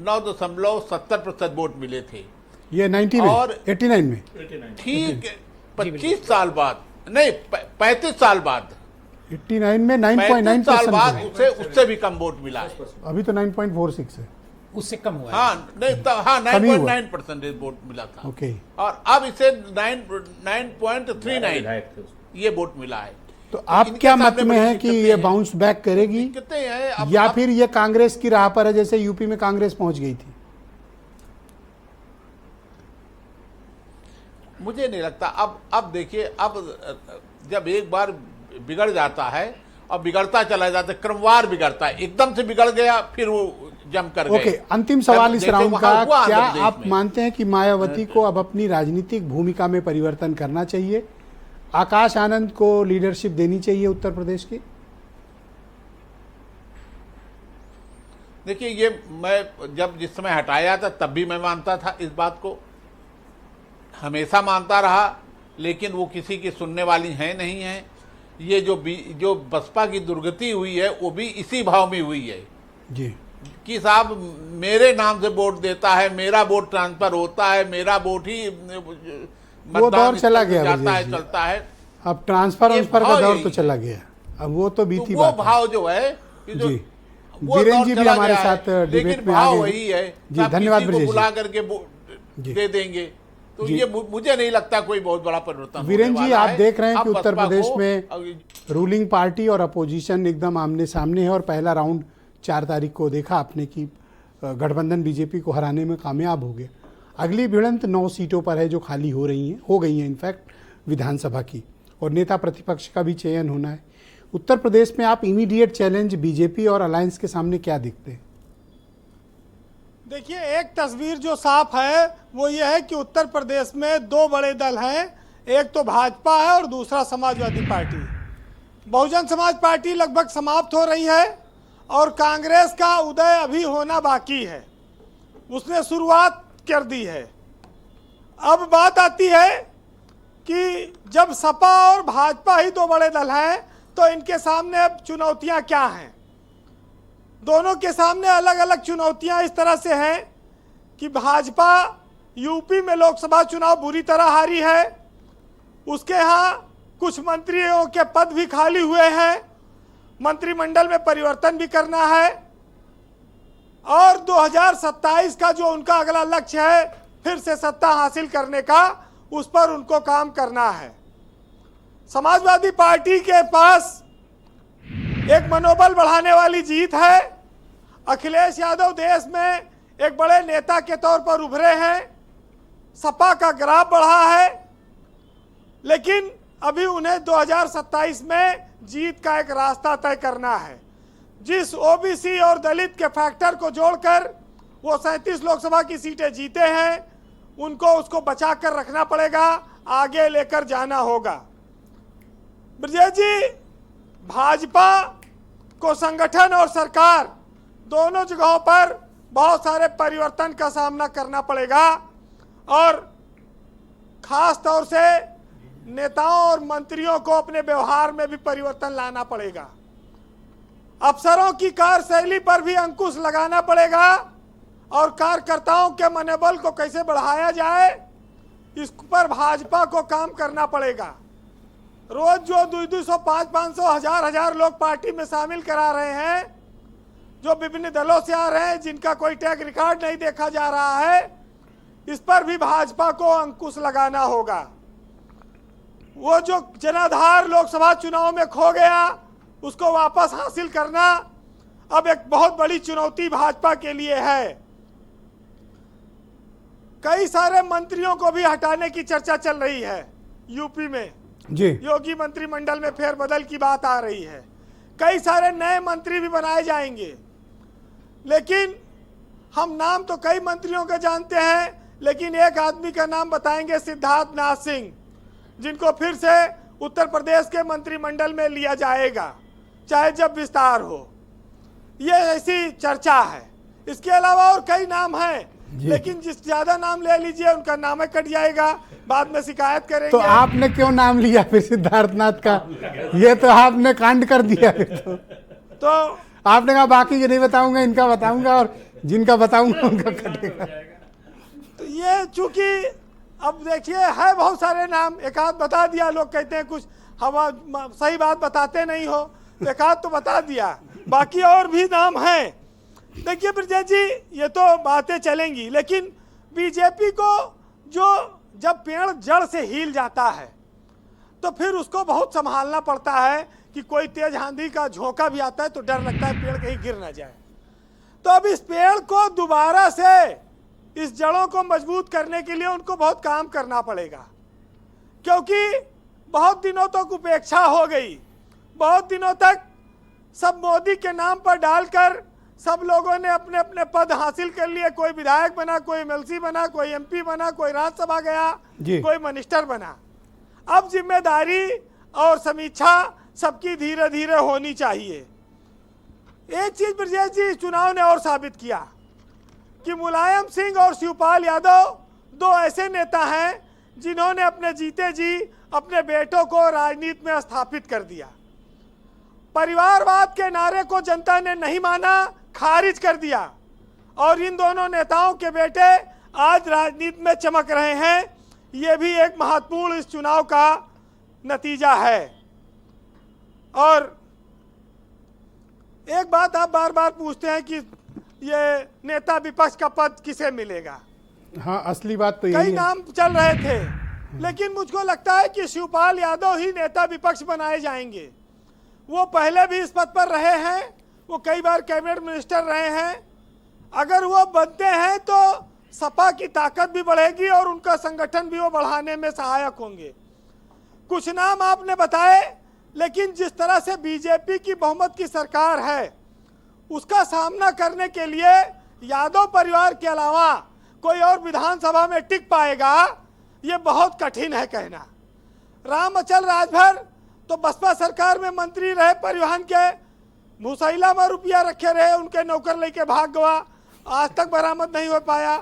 9.70% वोट मिले थे। ये 90 में और 89 में ठीक 25 साल बाद, नहीं 35 साल बाद, 89 में 9.9% साल बाद उससे भी कम वोट मिला है। अभी तो 9.46 है, उससे कम हुआ है। हाँ, नहीं, हाँ 9.9% वोट मिला था। ओके। और अब इसे 9.39 ये वोट मिला है। तो आप क्या मत में है कि ये बाउंस बैक करेगी या फिर ये कांग्रेस की राह पर है, जैसे यूपी में कांग्रेस पहुंच गई थी? मुझे नहीं लगता। अब देखिए, अब जब एक बार बिगड़ जाता है और बिगड़ता चला जाता है, क्रमवार बिगड़ता है। एकदम से बिगड़ गया, फिर वो जम कर गए। ओके, अंतिम सवाल इस जैसे राउंड वहाँ का, हुआ क्या आंध्र प्रदेश आप में। मानते हैं कि मायावती को अब अपनी राजनीतिक भूमिका में परिवर्तन करना चाहिए, आकाश आनंद को लीडरशिप देनी चाहिए उत्तर प्रदेश की? देखिए, ये मैं जब जिस समय हटाया था तब भी मैं मानता था, इस बात को हमेशा मानता रहा, लेकिन वो किसी की सुनने वाली है नहीं है। ये जो बसपा की दुर्गति हुई है वो भी इसी भाव में हुई है जी, कि साहब मेरे नाम से वोट देता है, मेरा वोट ट्रांसफर होता है, मेरा वोट ही वो दौर चला गया, जाता है, जी। चलता है। अब ट्रांसफर ये का भाव दौर यही तो चला गया, अब वो तो बीती वो बात है। भाव जो है, जो जी, वो वीरेन दौर जी भी चला हमारे गया है, साथ डिबेट लेकिन में भाव आगे वही है। जी, आप धन्यवाद किसी को ब्रजेश बुला जी। करके जी। दे देंगे, तो जी। ये मुझे नहीं लगता कोई बहुत बड़ा परिवर्तन होने वीरेन जी, वाला आप है। देख रहे हैं कि अब उत्तर बसपा प्रदेश को- में रूलिंग पार्टी और अपोजिशन एकदम आमने सामने है और पहला राउंड 4 तारीख को देखा आपने कि गठबंधन बीजेपी को हराने में कामयाब हो गया। अगली भिड़ंत 9 सीटों पर है जो खाली हो गई हैं इनफैक्ट विधानसभा की, और नेता प्रतिपक्ष का भी चयन होना है। उत्तर प्रदेश में आप इमीडिएट चैलेंज बीजेपी और अलायंस के सामने क्या दिखते हैं? देखिए, एक तस्वीर जो साफ है वो ये है कि उत्तर प्रदेश में 2 बड़े दल हैं, एक तो भाजपा है और दूसरा समाजवादी पार्टी। बहुजन समाज पार्टी लगभग समाप्त हो रही है और कांग्रेस का उदय अभी होना बाकी है, उसने शुरुआत कर दी है। अब बात आती है कि जब सपा और भाजपा ही 2 बड़े दल हैं तो इनके सामने अब चुनौतियां क्या हैं? दोनों के सामने अलग अलग चुनौतियां इस तरह से हैं कि भाजपा यूपी में लोकसभा चुनाव बुरी तरह हारी है, उसके यहाँ कुछ मंत्रियों के पद भी खाली हुए हैं, मंत्रिमंडल में परिवर्तन भी करना है, और 2027 का जो उनका अगला लक्ष्य है फिर से सत्ता हासिल करने का, उस पर उनको काम करना है। समाजवादी पार्टी के पास एक मनोबल बढ़ाने वाली जीत है। अखिलेश यादव देश में एक बड़े नेता के तौर पर उभरे हैं, सपा का ग्राफ बढ़ा है, लेकिन अभी उन्हें 2027 में जीत का एक रास्ता तय करना है। जिस ओबीसी और दलित के फैक्टर को जोड़कर वो 37 लोकसभा की सीटें जीते हैं, उनको उसको बचा कर रखना पड़ेगा, आगे लेकर जाना होगा। ब्रजेश जी, भाजपा को संगठन और सरकार दोनों जगहों पर बहुत सारे परिवर्तन का सामना करना पड़ेगा, और खास तौर से नेताओं और मंत्रियों को अपने व्यवहार में भी परिवर्तन लाना पड़ेगा। अफसरों की कार्यशैली पर भी अंकुश लगाना पड़ेगा, और कार्यकर्ताओं के मनोबल को कैसे बढ़ाया जाए इस पर भाजपा को काम करना पड़ेगा। रोज जो 200, 500, 1000 लोग पार्टी में शामिल करा रहे हैं, जो विभिन्न दलों से आ रहे हैं, जिनका कोई टैग रिकॉर्ड नहीं देखा जा रहा है, इस पर भी भाजपा को अंकुश लगाना होगा। वो जो जनाधार लोकसभा चुनाव में खो गया, उसको वापस हासिल करना अब एक बहुत बड़ी चुनौती भाजपा के लिए है। कई सारे मंत्रियों को भी हटाने की चर्चा चल रही है यूपी में जी, योगी मंत्रिमंडल में फेरबदल की बात आ रही है। कई सारे नए मंत्री भी बनाए जाएंगे, लेकिन हम नाम तो कई मंत्रियों के जानते हैं, लेकिन एक आदमी का नाम बताएंगे, सिद्धार्थ नाथ सिंह, जिनको फिर से उत्तर प्रदेश के मंत्रिमंडल में लिया जाएगा, चाहे जब विस्तार हो। ये ऐसी चर्चा है। इसके अलावा और कई नाम हैं, लेकिन जिस ज्यादा नाम ले लीजिए उनका नाम कट जाएगा, बाद में शिकायत करेंगे। तो आपने क्यों नाम लिया फिर सिद्धार्थनाथ का? ये तो आपने कांड कर दिया। तो आपने कहा बाकी के नहीं बताऊंगा, इनका बताऊंगा, और जिनका बताऊंगा उनका कटेगा। तो ये चूंकि अब देखिए है बहुत सारे नाम, एक आध बता दिया, लोग कहते हैं कुछ हम सही बात बताते नहीं हो, एक आध तो बता दिया, बाकी और भी नाम हैं। देखिए ब्रजेश जी, ये तो बातें चलेंगी, लेकिन बीजेपी को जो जब पेड़ जड़ से हिल जाता है तो फिर उसको बहुत संभालना पड़ता है कि कोई तेज आंधी का झोंका भी आता है तो डर लगता है पेड़ कहीं गिर ना जाए। तो अब इस पेड़ को दोबारा से इस जड़ों को मजबूत करने के लिए उनको बहुत काम करना पड़ेगा, क्योंकि बहुत दिनों तक उपेक्षा हो गई, बहुत दिनों तक सब मोदी के नाम पर डालकर सब लोगों ने अपने अपने पद हासिल कर लिए। कोई विधायक बना, कोई एमएलसी बना, कोई एमपी बना, कोई राज्यसभा गया, कोई मिनिस्टर बना। अब जिम्मेदारी और समीक्षा सबकी धीरे धीरे होनी चाहिए। एक चीज ब्रजेश जी, चुनाव ने और साबित किया कि मुलायम सिंह और शिवपाल यादव दो ऐसे नेता हैं जिन्होंने अपने जीते जी अपने बेटों को राजनीति में स्थापित कर दिया। परिवारवाद के नारे को जनता ने नहीं माना, खारिज कर दिया, और इन दोनों नेताओं के बेटे आज राजनीति में चमक रहे हैं। ये भी एक महत्वपूर्ण इस चुनाव का नतीजा है। और एक बात आप बार बार पूछते हैं कि ये नेता विपक्ष का पद किसे मिलेगा। हाँ, असली बात तो कई यही है। नाम चल रहे थे, लेकिन मुझको लगता है कि शिवपाल यादव ही नेता विपक्ष बनाए जाएंगे। वो पहले भी इस पद पर रहे हैं, वो कई बार कैबिनेट मिनिस्टर रहे हैं। अगर वो बनते हैं तो सपा की ताकत भी बढ़ेगी और उनका संगठन भी वो बढ़ाने में सहायक होंगे। कुछ नाम आपने बताए, लेकिन जिस तरह से बीजेपी की बहुमत की सरकार है, उसका सामना करने के लिए यादव परिवार के अलावा कोई और विधानसभा में टिक पाएगा, ये बहुत कठिन है कहना। राम अचल राजभर तो बसपा सरकार में मंत्री रहे, परिवहन के मुसैला में रुपया रखे रहे, उनके नौकर लेके भाग गया, आज तक बरामद नहीं हो पाया।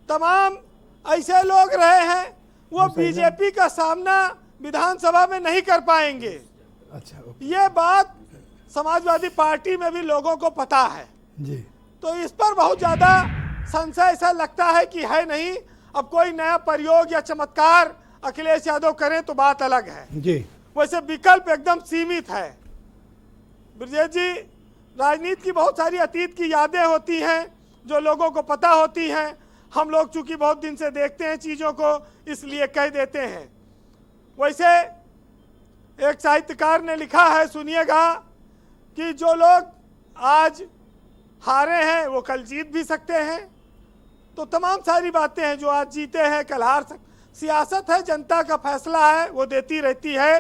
तमाम ऐसे लोग रहे हैं, वो बीजेपी का सामना विधानसभा में नहीं कर पाएंगे। अच्छा, ये बात समाजवादी पार्टी में भी लोगों को पता है जी। तो इस पर बहुत ज्यादा संशय ऐसा लगता है कि है नहीं। अब कोई नया प्रयोग या चमत्कार अखिलेश यादव करें तो बात अलग है जी। वैसे विकल्प एकदम सीमित है। ब्रजेश जी, राजनीति की बहुत सारी अतीत की यादें होती हैं जो लोगों को पता होती हैं। हम लोग चूंकि बहुत दिन से देखते हैं चीज़ों को, इसलिए कह देते हैं। वैसे एक साहित्यकार ने लिखा है, सुनिएगा, कि जो लोग आज हारे हैं वो कल जीत भी सकते हैं। तो तमाम सारी बातें हैं, जो आज जीते हैं कल हार सकते। सियासत है, जनता का फैसला है, वो देती रहती है।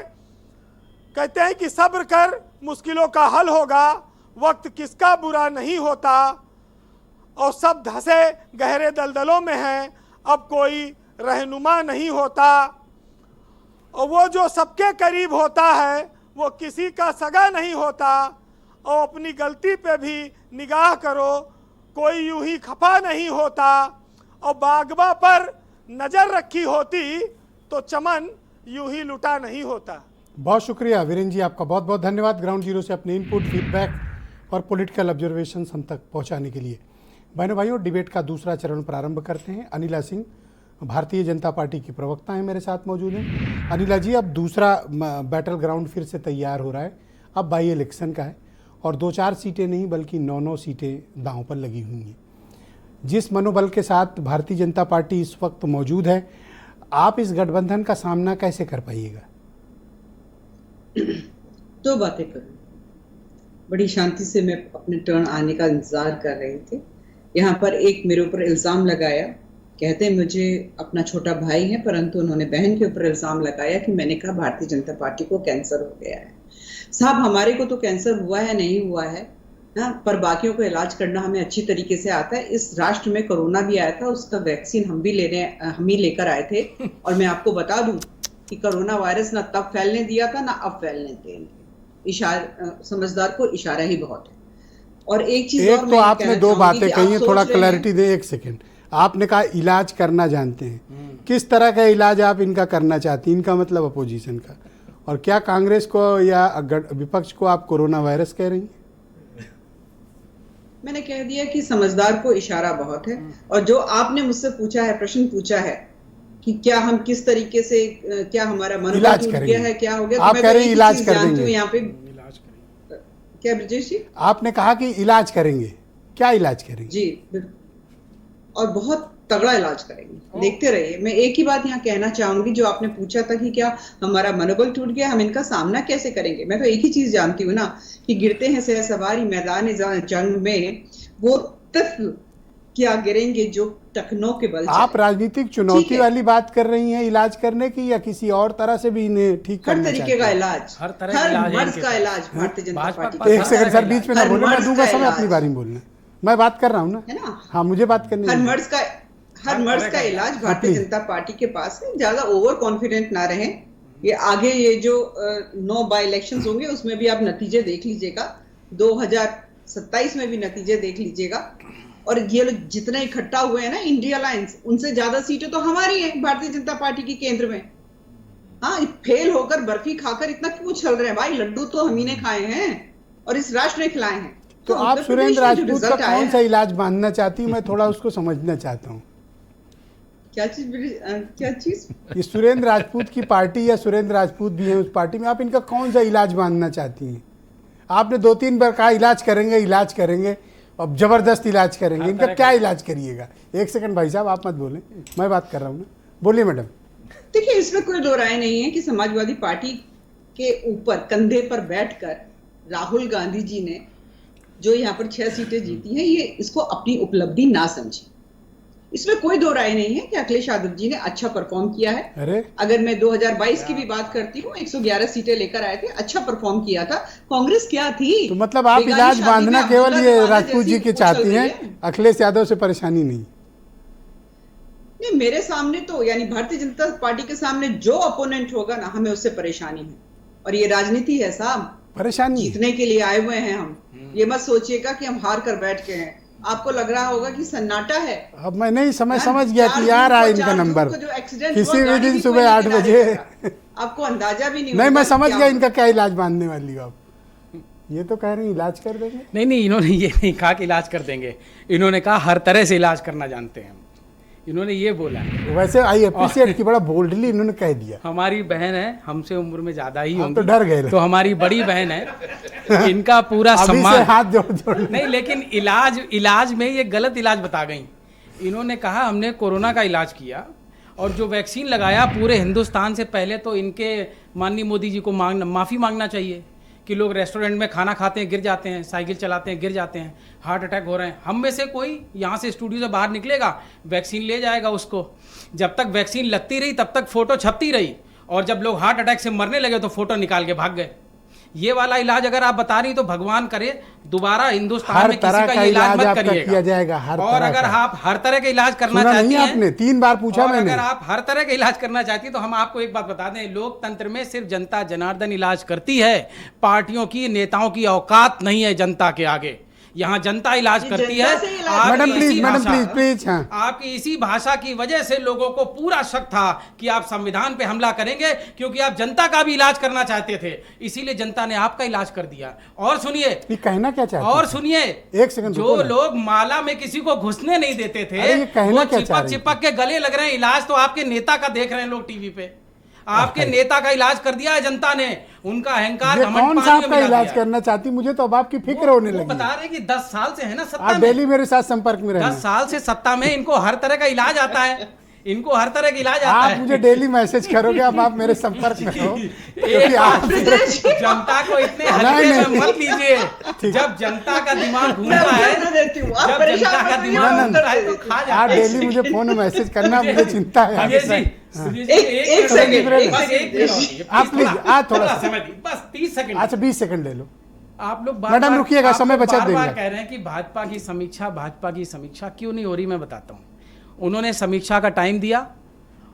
कहते हैं कि सब्र कर, मुश्किलों का हल होगा, वक्त किसका बुरा नहीं होता, और सब धंसे गहरे दलदलों में हैं, अब कोई रहनुमा नहीं होता। और वो जो सबके करीब होता है वो किसी का सगा नहीं होता, और अपनी गलती पे भी निगाह करो, कोई यूं ही खफा नहीं होता, और बागबा पर नजर रखी होती तो चमन यूं ही लुटा नहीं होता। बहुत शुक्रिया वीरेंद्र जी, आपका बहुत बहुत धन्यवाद ग्राउंड जीरो से अपने इनपुट, फीडबैक और पॉलिटिकल ऑब्जर्वेशन हम तक पहुंचाने के लिए। बहनों भाइयों, डिबेट का दूसरा चरण प्रारंभ करते हैं। अनिला सिंह भारतीय जनता पार्टी की प्रवक्ता हैं, मेरे साथ मौजूद हैं। अनिला जी, अब दूसरा बैटल ग्राउंड फिर से तैयार हो रहा है। अब बाई इलेक्शन का है और 2-4 सीटें नहीं बल्कि 9-9 सीटें दांव पर लगी हुई हैं। जिस मनोबल के साथ भारतीय जनता पार्टी इस वक्त मौजूद है, आप इस गठबंधन का सामना कैसे कर पाइएगा? दो बातें करूं। बड़ी शांति से मैं अपने टर्न आने का इंतजार कर रही थी। यहाँ पर एक मेरे ऊपर इल्जाम लगाया, कहते हैं मुझे अपना छोटा भाई है, परंतु उन्होंने बहन के ऊपर इल्जाम लगाया कि मैंने कहा भारतीय जनता पार्टी को कैंसर हो गया है। साहब, हमारे को तो कैंसर हुआ है नहीं हुआ है ना, पर बाकियों को इलाज करना हमें अच्छी तरीके से आता है। इस राष्ट्र में कोरोना भी आया था, उसका वैक्सीन हम ही लेकर आए थे। और मैं आपको बता दूं कि कोरोना वायरस ना तब फैलने दिया था ना अब फैलने देंगे। समझदार को इशारा ही बहुत है। और एक चीज और, तो आपने दो बातें कही हैं, थोड़ा क्लैरिटी दें। एक सेकेंड, आपने कहा इलाज करना जानते हैं, किस तरह का इलाज आप इनका करना चाहती हैं? इनका मतलब अपोजिशन का। और क्या कांग्रेस को या विपक्ष को आप कोरोना वायरस कह रही हैं? मैंने कह दिया कि समझदार को इशारा बहुत है। और जो आपने मुझसे पूछा है, प्रश्न पूछा है कि क्या हम किस तरीके से, क्या हमारा मनोबल टूट गया है, क्या हो गया, आप कह रहे हैं इलाज कर देंगे। यहाँ पे क्या ब्रजेश जी, आपने कहा कि इलाज करेंगे, क्या इलाज करेंगे? जी, और बहुत तगड़ा इलाज करेंगे, देखते रहिए। मैं एक ही बात यहाँ कहना चाहूंगी, जो आपने पूछा था कि क्या हमारा मनोबल टूट गया, हम इनका सामना कैसे करेंगे। मैं तो एक ही चीज जानती हूँ ना, कि गिरते हैं सहसवारी मैदान जंग में, वो तिफ्ल क्या गिरेंगे जो टखनों के बल आप चले। राजनीतिक ठीक चुनौती है। वाली बात कर रही हैं इलाज करने की, या किसी और तरह से भी इन्हें ठीक हर करना तरीके चाहती का हैं? इलाज, हर तरह का हर इलाज है मर्ज इनके का पास। इलाज भारतीय जनता भाजपा पार्टी के के एक पास पास सेकंड सर, बीच में ना हर बोले, मैं मर्ज दूंगा का समय अपनी इलाज। बारी में बोलने। मैं बात कर रहा हूँ ना, है ना? हाँ मुझे बात करनी हर है। मर्ज का इलाज भारतीय प्लीज। जनता पार्टी के पास है। ज्यादा ओवर कॉन्फिडेंट ना रहें। ये आगे ये जो 9 बाई इलेक्शंस होंगे उसमें भी आप नतीजे देख लीजिएगा, 2027 में भी नतीजे देख लीजिएगा। और ये लोग जितने इकट्ठा हुए हैं ना इंडिया अलायंस, उनसे ज्यादा सीटें तो हमारी हैं भारतीय जनता पार्टी की केंद्र में। हाँ, फेल होकर बर्फी खाकर इतना क्यों चल रहे हैं भाई? लड्डू तो हम ही ने खाए हैं और इस राष्ट्र ने खिलाए हैं। तो आप उत्तर प्रदेश सुरेंद्र में जो राजपूत का रिजल्ट आया कौन है- सा इलाज मानना चाहती हूँ, मैं थोड़ा उसको समझना चाहता हूँ। क्या चीज? ये सुरेंद्र राजपूत की पार्टी, या सुरेंद्र राजपूत भी है उस पार्टी में, आप इनका कौन सा इलाज मानना चाहती हैं? आपने 2-3 बार कहा इलाज करेंगे, अब जबरदस्त इलाज करेंगे, इनका क्या इलाज करिएगा? एक सेकंड भाई साहब, आप मत बोलें, मैं बात कर रहा हूँ ना, बोलिए मैडम। देखिए, इसमें कोई दो राय नहीं है कि समाजवादी पार्टी के ऊपर कंधे पर बैठकर राहुल गांधी जी ने जो यहाँ पर 6 सीटें जीती हैं, ये इसको अपनी उपलब्धि ना समझे। इसमें कोई दो राय नहीं है कि अखिलेश यादव जी ने अच्छा परफॉर्म किया है। अरे अगर मैं 2022 की भी बात करती हूँ, 111 सीटें लेकर आए थे, अच्छा परफॉर्म किया था। कांग्रेस क्या थी? तो मतलब आप बेगानी इलाज शादी बांधना में केवल अब्दुल्ला ये दीवाना राजपूत जी जैसी के वो चल चाहती रही हैं, है। अखिलेश यादव से परेशानी नहीं? नहीं, मेरे सामने तो यानी भारतीय जनता पार्टी के सामने जो अपोनेंट होगा ना, हमें उससे परेशानी है। और ये राजनीति है साहब, परेशानी जीतने के लिए आए हुए हैं हम। ये मत सोचिएगा कि हम हार कर बैठ के हैं। आपको लग रहा होगा कि सन्नाटा है। अब मैं नहीं समझ यार, गया 4 कि यार जून आया को- इनका 4 जून नंबर को जो एक्सीडेंट किसी हुआ, भी गाड़ी दिन भी सुबह कोई 8 किनारे बजे। करेगा। आपको अंदाजा भी नहीं नहीं, मैं होगा समझ क्या गया होगा। इनका क्या इलाज बांधने वाली हो आप। ये तो कह रहे हैं इलाज कर देंगे। नहीं, इन्होंने ये नहीं कहा कि इलाज कर देंगे, इन्होंने कहा हर तरह से इलाज करना जानते हैं हम, इन्होंने ये बोला है। वैसे आई अप्रिशिएट कि बड़ा बोल्डली इन्होंने कह दिया। हमारी बहन है, हमसे उम्र में ज्यादा ही आप होंगी, तो डर गए। तो हमारी बड़ी बहन है, इनका पूरा अभी से सम्मान। हाथ जोड़ नहीं, लेकिन इलाज में ये गलत इलाज बता गई। इन्होंने कहा हमने कोरोना का इलाज किया और जो वैक्सीन लगाया पूरे हिंदुस्तान से, पहले तो इनके माननीय मोदी जी को माफ़ी मांगना चाहिए कि लोग रेस्टोरेंट में खाना खाते हैं गिर जाते हैं, साइकिल चलाते हैं गिर जाते हैं, हार्ट अटैक हो रहे हैं। हम में से कोई यहाँ से स्टूडियो से बाहर निकलेगा, वैक्सीन ले जाएगा उसको। जब तक वैक्सीन लगती रही तब तक फोटो छपती रही, और जब लोग हार्ट अटैक से मरने लगे तो फोटो निकाल के भाग गए। ये वाला इलाज अगर आप बता रही तो भगवान करे दोबारा हिंदुस्तान हर में किसी तरह का का ये इलाज इलाज मत आपका करिएगा। किया जाएगा, हर और तरह अगर का। आप हर तरह का इलाज करना सुना चाहती नहीं हैं, आपने, 3 बार पूछा और मैंने। अगर आप हर तरह का इलाज करना चाहती हैं तो हम आपको एक बात बता दें, लोकतंत्र में सिर्फ जनता जनार्दन इलाज करती है। पार्टियों की, नेताओं की औकात नहीं है जनता के आगे। यहाँ जनता इलाज ये करती जनता है। से इलाज आपकी मैडम इसी प्लीज, मैडम भाषा- प्लीज, हाँ। आपकी इसी भाषा की वजह से लोगों को पूरा शक था कि आप संविधान पे हमला करेंगे, क्योंकि आप जनता का भी इलाज करना चाहते थे, इसीलिए जनता ने आपका इलाज कर दिया। और सुनिए, ये कहना क्या चाहते और हैं? सुनिए, एक सेकंड जो रुको ना। लोग माला में किसी को घुसने नहीं देते थे, अरे ये कहना वो क्या चाह चिपक रहे चिपक के गले लग रहे हैं। इलाज तो आपके नेता का देख रहे हैं लोग टीवी पे। आपके नेता का इलाज कर दिया है जनता ने। उनका अहंकार ये घमंड कौन सा पानी में आपका मिला इलाज दिया है। करना चाहती? मुझे तो अब आपकी फिक्र होने वो लगी। बता रहे हैं कि 10 साल से है ना सत्ता आप में, डेली मेरे साथ संपर्क में 10 रहना। साल से सत्ता में, इनको हर तरह का इलाज आता है। इनको हर तरह का इलाज आता आप है। मुझे डेली मैसेज करोगे, अब आप मेरे संपर्क में हो, क्योंकि एक आप जनता को इतने हल्के नहीं, में मत लीजिए। जब जनता का दिमाग घूमता है, मैं देती हूँ, आप जब परेशान जनता का मत होइए, दिमाग मैं घूमता है उत्तर तो दे खा आप जाता है। डेली मुझे फोन में मैसेज करना, मुझे चिंता है। सुनील जी, सुनील जी, एक सेकंड, बस एक एक सेकंड। मिनट और, आप प्लीज, आज थोड़ा सा। समय दी, बस 30 सेकंड। अच्छा 20 सेकंड ले लो। आप लोग मैडम रुकिएगा, समय बचत बार देंगे। कह रहे हैं कि भाजपा की समीक्षा क्यों नहीं हो रही, मैं बताता हूँ। उन्होंने समीक्षा का टाइम दिया,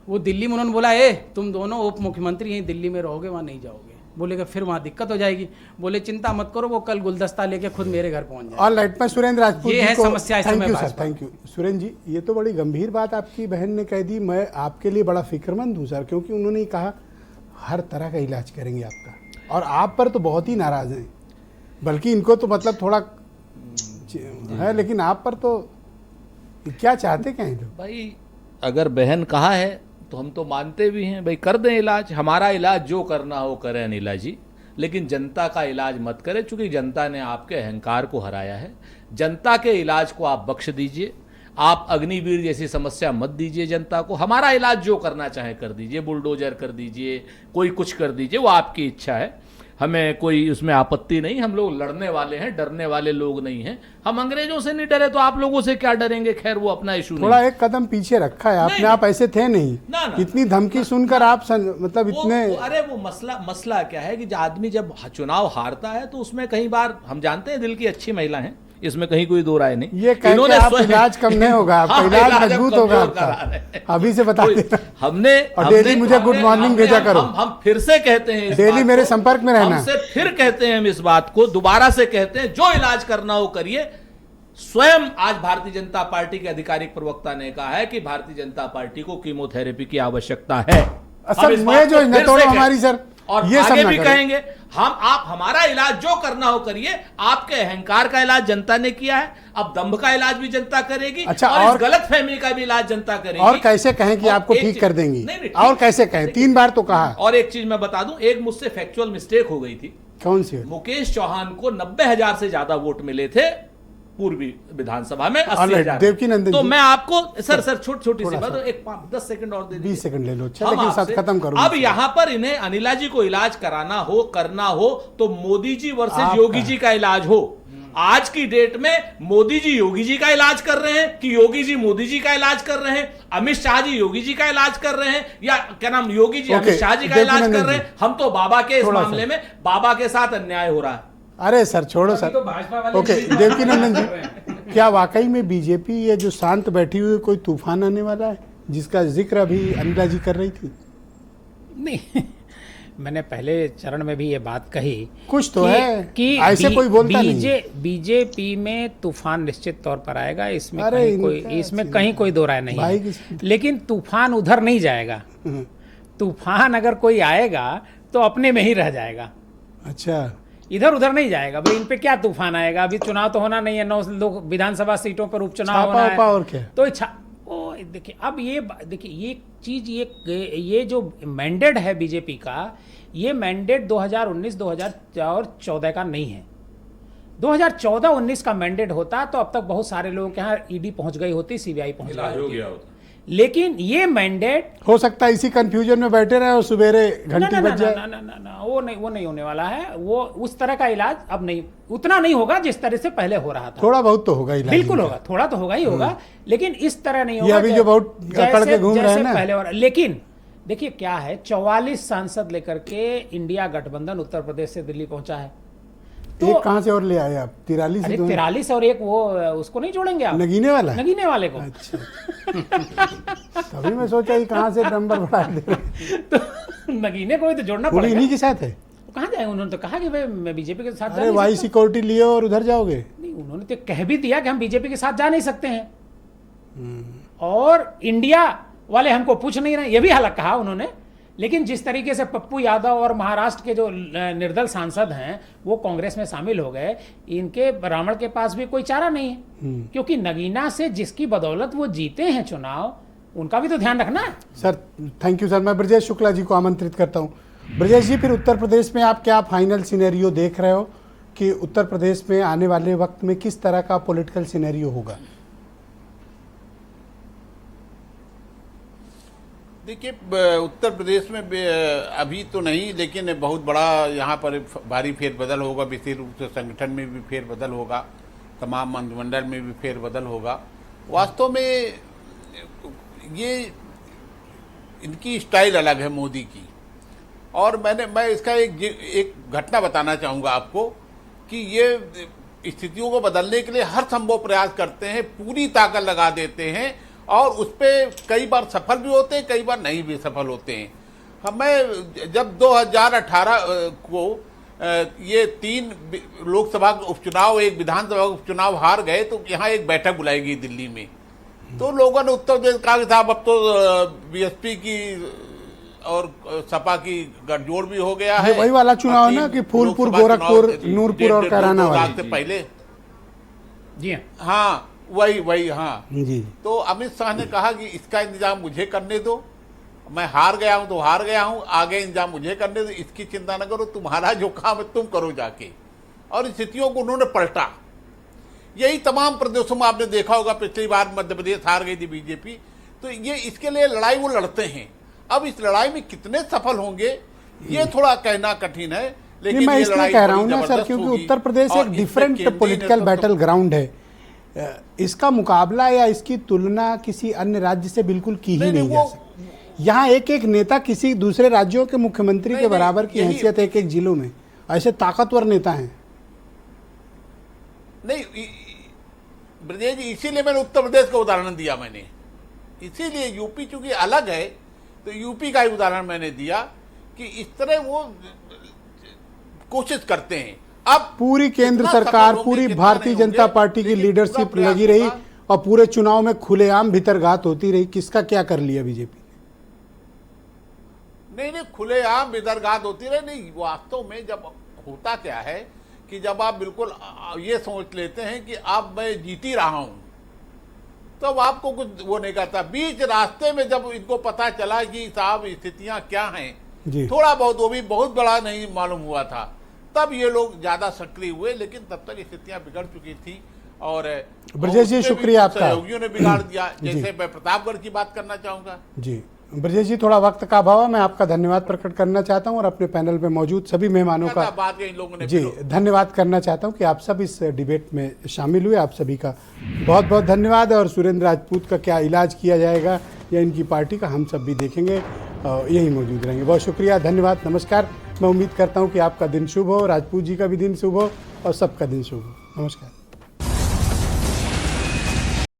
वो दिल्ली में उन्होंने बोला तुम दोनों उप मुख्यमंत्री यहीं दिल्ली में रहोगे, वहाँ नहीं जाओगे। बोले कि फिर वहाँ दिक्कत हो जाएगी। बोले चिंता मत करो, वो कल गुलदस्ता लेके खुद मेरे घर पहुँच जाए। ऑल राइट, मैं सुरेंद्र राजपूत ये जी है को समस्या इस थैंक समय you sir, Bhajpa. Thank you Surendra ji. ये तो बड़ी गंभीर बात आपकी बहन ने कह दी। मैं आपके लिए बड़ा फिक्रमंद हूँ सर, क्योंकि उन्होंने कहा हर तरह का इलाज करेंगे आपका, और आप पर तो बहुत ही नाराज हैं। बल्कि इनको तो मतलब थोड़ा है, लेकिन आप पर तो क्या चाहते क्या हैं लोग? भाई अगर बहन कहा है तो हम तो मानते भी हैं, भाई कर दें इलाज, हमारा इलाज जो करना हो करें अनिला जी, लेकिन जनता का इलाज मत करें, क्योंकि जनता ने आपके अहंकार को हराया है। जनता के इलाज को आप बख्श दीजिए। आप अग्निवीर जैसी समस्या मत दीजिए जनता को। हमारा इलाज जो करना चाहे कर दीजिए, बुलडोजर कर दीजिए, कोई कुछ कर दीजिए, वो आपकी इच्छा है। हमें कोई उसमें आपत्ति नहीं, हम लोग लड़ने वाले हैं, डरने वाले लोग नहीं हैं। हम अंग्रेजों से नहीं डरे तो आप लोगों से क्या डरेंगे? खैर वो अपना इशू थोड़ा नहीं। एक कदम पीछे रखा है आपने, नहीं, आप ऐसे थे नहीं। ना, ना। इतनी धमकी सुनकर आप मतलब इतने अरे वो मसला क्या है कि आदमी जब चुनाव हारता है तो उसमें कई बार हम जानते हैं दिल की अच्छी महिला है, इसमें कहीं कोई दो राय नहीं। ये कह के आप इलाज कम नहीं होगा, आपका इलाज मजबूत होगा आपका। अभी से बता दें हमने और डेली मुझे गुड मॉर्निंग भेजा करो। हम फिर से कहते हैं, डेली मेरे संपर्क में रहना। हमसे फिर कहते हैं, हम इस बात को दोबारा से कहते हैं, जो इलाज करना हो करिए। स्वयं आज भारतीय जनता पार्टी के आधिकारिक प्रवक्ता ने कहा है कि भारतीय जनता पार्टी को कीमोथेरेपी की आवश्यकता है। सर मैं जो न तोड़ो हमारी सर, और ये आगे भी कहेंगे आप हमारा इलाज जो करना हो करिए। आपके अहंकार का इलाज जनता ने किया है, अब दंभ का इलाज भी जनता करेगी। अच्छा, और इस गलत फहमी का भी इलाज जनता करेगी। और कैसे कहें कि आपको ठीक कर देंगी? नहीं, और कैसे कहें? 3 बार तो कहा। और एक चीज मैं बता दूं, एक मुझसे फैक्चुअल मिस्टेक हो गई थी। कौन सी? मुकेश चौहान को 90,000 से ज्यादा वोट मिले थे पूर्वी विधानसभा में, 80,000। देवकी नंदन तो जी। मैं आपको सर छोटी सी बात, एक 10 सेकंड और दे दीजिए। 20 सेकंड ले लो, हम लेकिन साथ आपसे- खत्म करो। अब यहाँ पर इन्हें अनिला जी को इलाज कराना हो, करना हो तो मोदी जी वर्सेस आपका- योगी जी का इलाज हो। आज की डेट में मोदी जी योगी जी का इलाज कर रहे हैं कि योगी जी मोदी जी का इलाज कर रहे हैं? अमित शाह जी योगी जी का इलाज कर रहे हैं या क्या नाम योगी जी अमित शाह जी का इलाज कर रहे हैं? हम तो बाबा के इस मामले में बाबा के साथ अन्याय हो रहा है। अरे सर छोड़ो सर। ओके देवकी नंदन जी, क्या वाकई में बीजेपी ये जो शांत बैठी हुई कोई तूफान आने वाला है, जिसका जिक्र अभी अनिला जी कर रही थी? नहीं मैंने पहले चरण में भी ये बात कही कुछ तो है कि ऐसे कोई बोलता नहीं। बीजेपी में तूफान निश्चित तौर पर आएगा, इसमें अरे कहीं कोई दो राय नहीं है। लेकिन तूफान उधर नहीं जाएगा। तूफान अगर कोई आएगा तो अपने में ही रह जाएगा। अच्छा, इधर उधर नहीं जाएगा। भाई इन पे क्या तूफान आएगा? अभी चुनाव तो होना नहीं है, 9 लोग विधानसभा सीटों पर उपचुनाव होना है। और क्या? तो देखिए अब ये चीज ये जो मैंडेट है बीजेपी का, ये मैंडेट 2019, 2014 का नहीं है। 2014-19 का मैंडेट होता तो अब तक बहुत सारे लोगों के यहाँ ईडी पहुंच गई होती, सीबीआई पहुंच गई होती। लेकिन ये मैंडेट हो सकता है इसी कंफ्यूजन में बैठे रहे और सुबेरे घंटी बज जाए। ना, वो नहीं होने वाला है। वो उस तरह का इलाज अब नहीं, उतना नहीं होगा जिस तरह से पहले हो रहा था। थोड़ा बहुत तो होगा इलाज, बिल्कुल होगा, थोड़ा तो होगा ही होगा, लेकिन इस तरह नहीं होगा। ये अभी जो बहुत अकड़ के घूम रहे हैं ना पहले हो रहा। लेकिन देखिए क्या है, 44 सांसद लेकर के इंडिया गठबंधन उत्तर प्रदेश से दिल्ली पहुंचा है। तो एक कहां से और ले आए आप? 43 और एक वो उसको नहीं जोड़ेंगे आप? नगीने वाले को। अच्छा तभी मैं सोचा ये कहां से नंबर बढ़ा दे रहे। तो नगीने को भी तो जोड़ना पड़ेगा। इन्हीं के साथ है। कहाँ जाए? उन्होंने तो कहा कि भाई मैं बीजेपी के साथ अरे वाई सिक्योरिटी लिए और उधर जाओगे? नहीं, उन्होंने तो कह भी दिया कि हम बीजेपी के साथ जा नहीं सकते हैं और इंडिया वाले हमको पूछ नहीं रहे, ये भी हालांकि कहा उन्होंने। लेकिन जिस तरीके से पप्पू यादव और महाराष्ट्र के जो निर्दल सांसद हैं वो कांग्रेस में शामिल हो गए, इनके रावण के पास भी कोई चारा नहीं है। क्योंकि नगीना से जिसकी बदौलत वो जीते हैं चुनाव, उनका भी तो ध्यान रखना है। Sir thank you sir. मैं ब्रजेश शुक्ला जी को आमंत्रित करता हूँ। ब्रजेश जी, फिर उत्तर प्रदेश में आप क्या फाइनल सिनेरियो देख रहे हो कि उत्तर प्रदेश में आने वाले वक्त में किस तरह का पॉलिटिकल सिनेरियो होगा? देखिए, उत्तर प्रदेश में अभी तो नहीं, लेकिन बहुत बड़ा यहाँ पर भारी फेरबदल होगा। विशेष रूप से संगठन में भी फेरबदल होगा, तमाम मंत्रिमंडल में भी फेरबदल होगा। वास्तव में ये इनकी स्टाइल अलग है मोदी की। और मैं इसका एक घटना बताना चाहूँगा आपको कि ये स्थितियों को बदलने के लिए हर संभव प्रयास करते हैं, पूरी ताकत लगा देते हैं और उस पर कई बार सफल भी होते हैं, कई बार नहीं भी सफल होते हैं। हमें जब 2018 को ये 3 लोकसभा उपचुनाव, एक विधानसभा उपचुनाव हार गए तो यहाँ एक बैठक बुलाई गई दिल्ली में। तो लोगों ने उत्तर प्रदेश कहा कि साहब अब तो बीएसपी की और सपा की गठजोड़ भी हो गया है। वही वाला चुनाव ना कि फूलपुर, गोरखपुर, नूरपुर और कैराना वाला से पहले। जी हाँ, वही हाँ जी। तो अमित शाह ने कहा कि इसका इंतजाम मुझे करने दो, मैं हार गया हूं तो हार गया हूं, आगे इंतजाम मुझे करने दो, इसकी चिंता न करो, तुम्हारा जो काम है तुम करो जाके। और स्थितियों को उन्होंने पलटा। यही तमाम प्रदेशों में आपने देखा होगा। पिछली बार मध्य प्रदेश हार गई थी बीजेपी, तो ये इसके लिए लड़ाई वो लड़ते हैं। अब इस लड़ाई में कितने सफल होंगे ये थोड़ा कहना कठिन है, नहीं, मैं ये इसलिए लड़ाई कह रहा हूँ बड़ी ना सर, जबरदस्त क्योंकि होगी उत्तर प्रदेश और एक इसमें डिफरेंट केंद्रीय पॉलिटिकल नेतृत्व- बैटल ग्राउंड है। इसका मुकाबला या इसकी तुलना किसी अन्य राज्य से बिल्कुल की ही नहीं, नहीं नहीं, जा वो- सकती। यहाँ एक एक नेता किसी दूसरे राज्यों के मुख्यमंत्री नहीं, के नहीं, बराबर की यही- हैसियत एक एक जिलों में, ऐसे ताकतवर नेता हैं। नहीं ब्रजेश जी, इसीलिए मैंने उत्तर प्रदेश का उदाहरण दिया। मैंने इसीलिए यूपी चूंकि अलग है तो यूपी का ही उदाहरण मैंने दिया कि इस तरह वो कोशिश करते हैं। अब पूरी केंद्र कितना सरकार, सफल होंगे, पूरी कितना भारतीय नहीं जनता होंगे, पार्टी की लेकिन लीडरशिप पूरा प्रयास लगी रही होगा। और पूरे चुनाव में खुलेआम भीतरघात होती रही। किसका क्या कर लिया बीजेपी ने? नहीं, खुलेआम विदर्घात होती रहे। नहीं, वास्तव में जब होता क्या है कि जब आप बिल्कुल ये सोच लेते हैं कि अब मैं जीत ही रहा हूं, तब आपको कुछ वो नहीं करता। बीच रास्ते में जब इनको पता चला कि साहब स्थितियां क्या हैं, जी। थोड़ा बहुत, वो भी बहुत बड़ा नहीं मालूम हुआ था, तब ये लोग ज्यादा सक्रिय हुए। लेकिन तब तक स्थितियां बिगड़ चुकी थी और ब्रजेश जी, उसपे भी शुक्रिया आपका। सहयोगियों ने बिगाड़ दिया। जी। जैसे मैं प्रतापगढ़ की बात करना चाहूंगा। जी ब्रजेश जी, थोड़ा वक्त का अभाव है, मैं आपका धन्यवाद प्रकट करना चाहता हूं और अपने पैनल में मौजूद सभी मेहमानों का बात इन लोगों ने जी धन्यवाद करना चाहता हूं कि आप सब इस डिबेट में शामिल हुए। आप सभी का बहुत बहुत धन्यवाद। और सुरेंद्र राजपूत का क्या इलाज किया जाएगा या इनकी पार्टी का, हम सब भी देखेंगे, यही मौजूद रहेंगे। बहुत शुक्रिया, धन्यवाद, नमस्कार। मैं उम्मीद करता हूँ कि आपका दिन शुभ हो, राजपूत जी का भी दिन शुभ हो और सबका दिन शुभ हो। नमस्कार।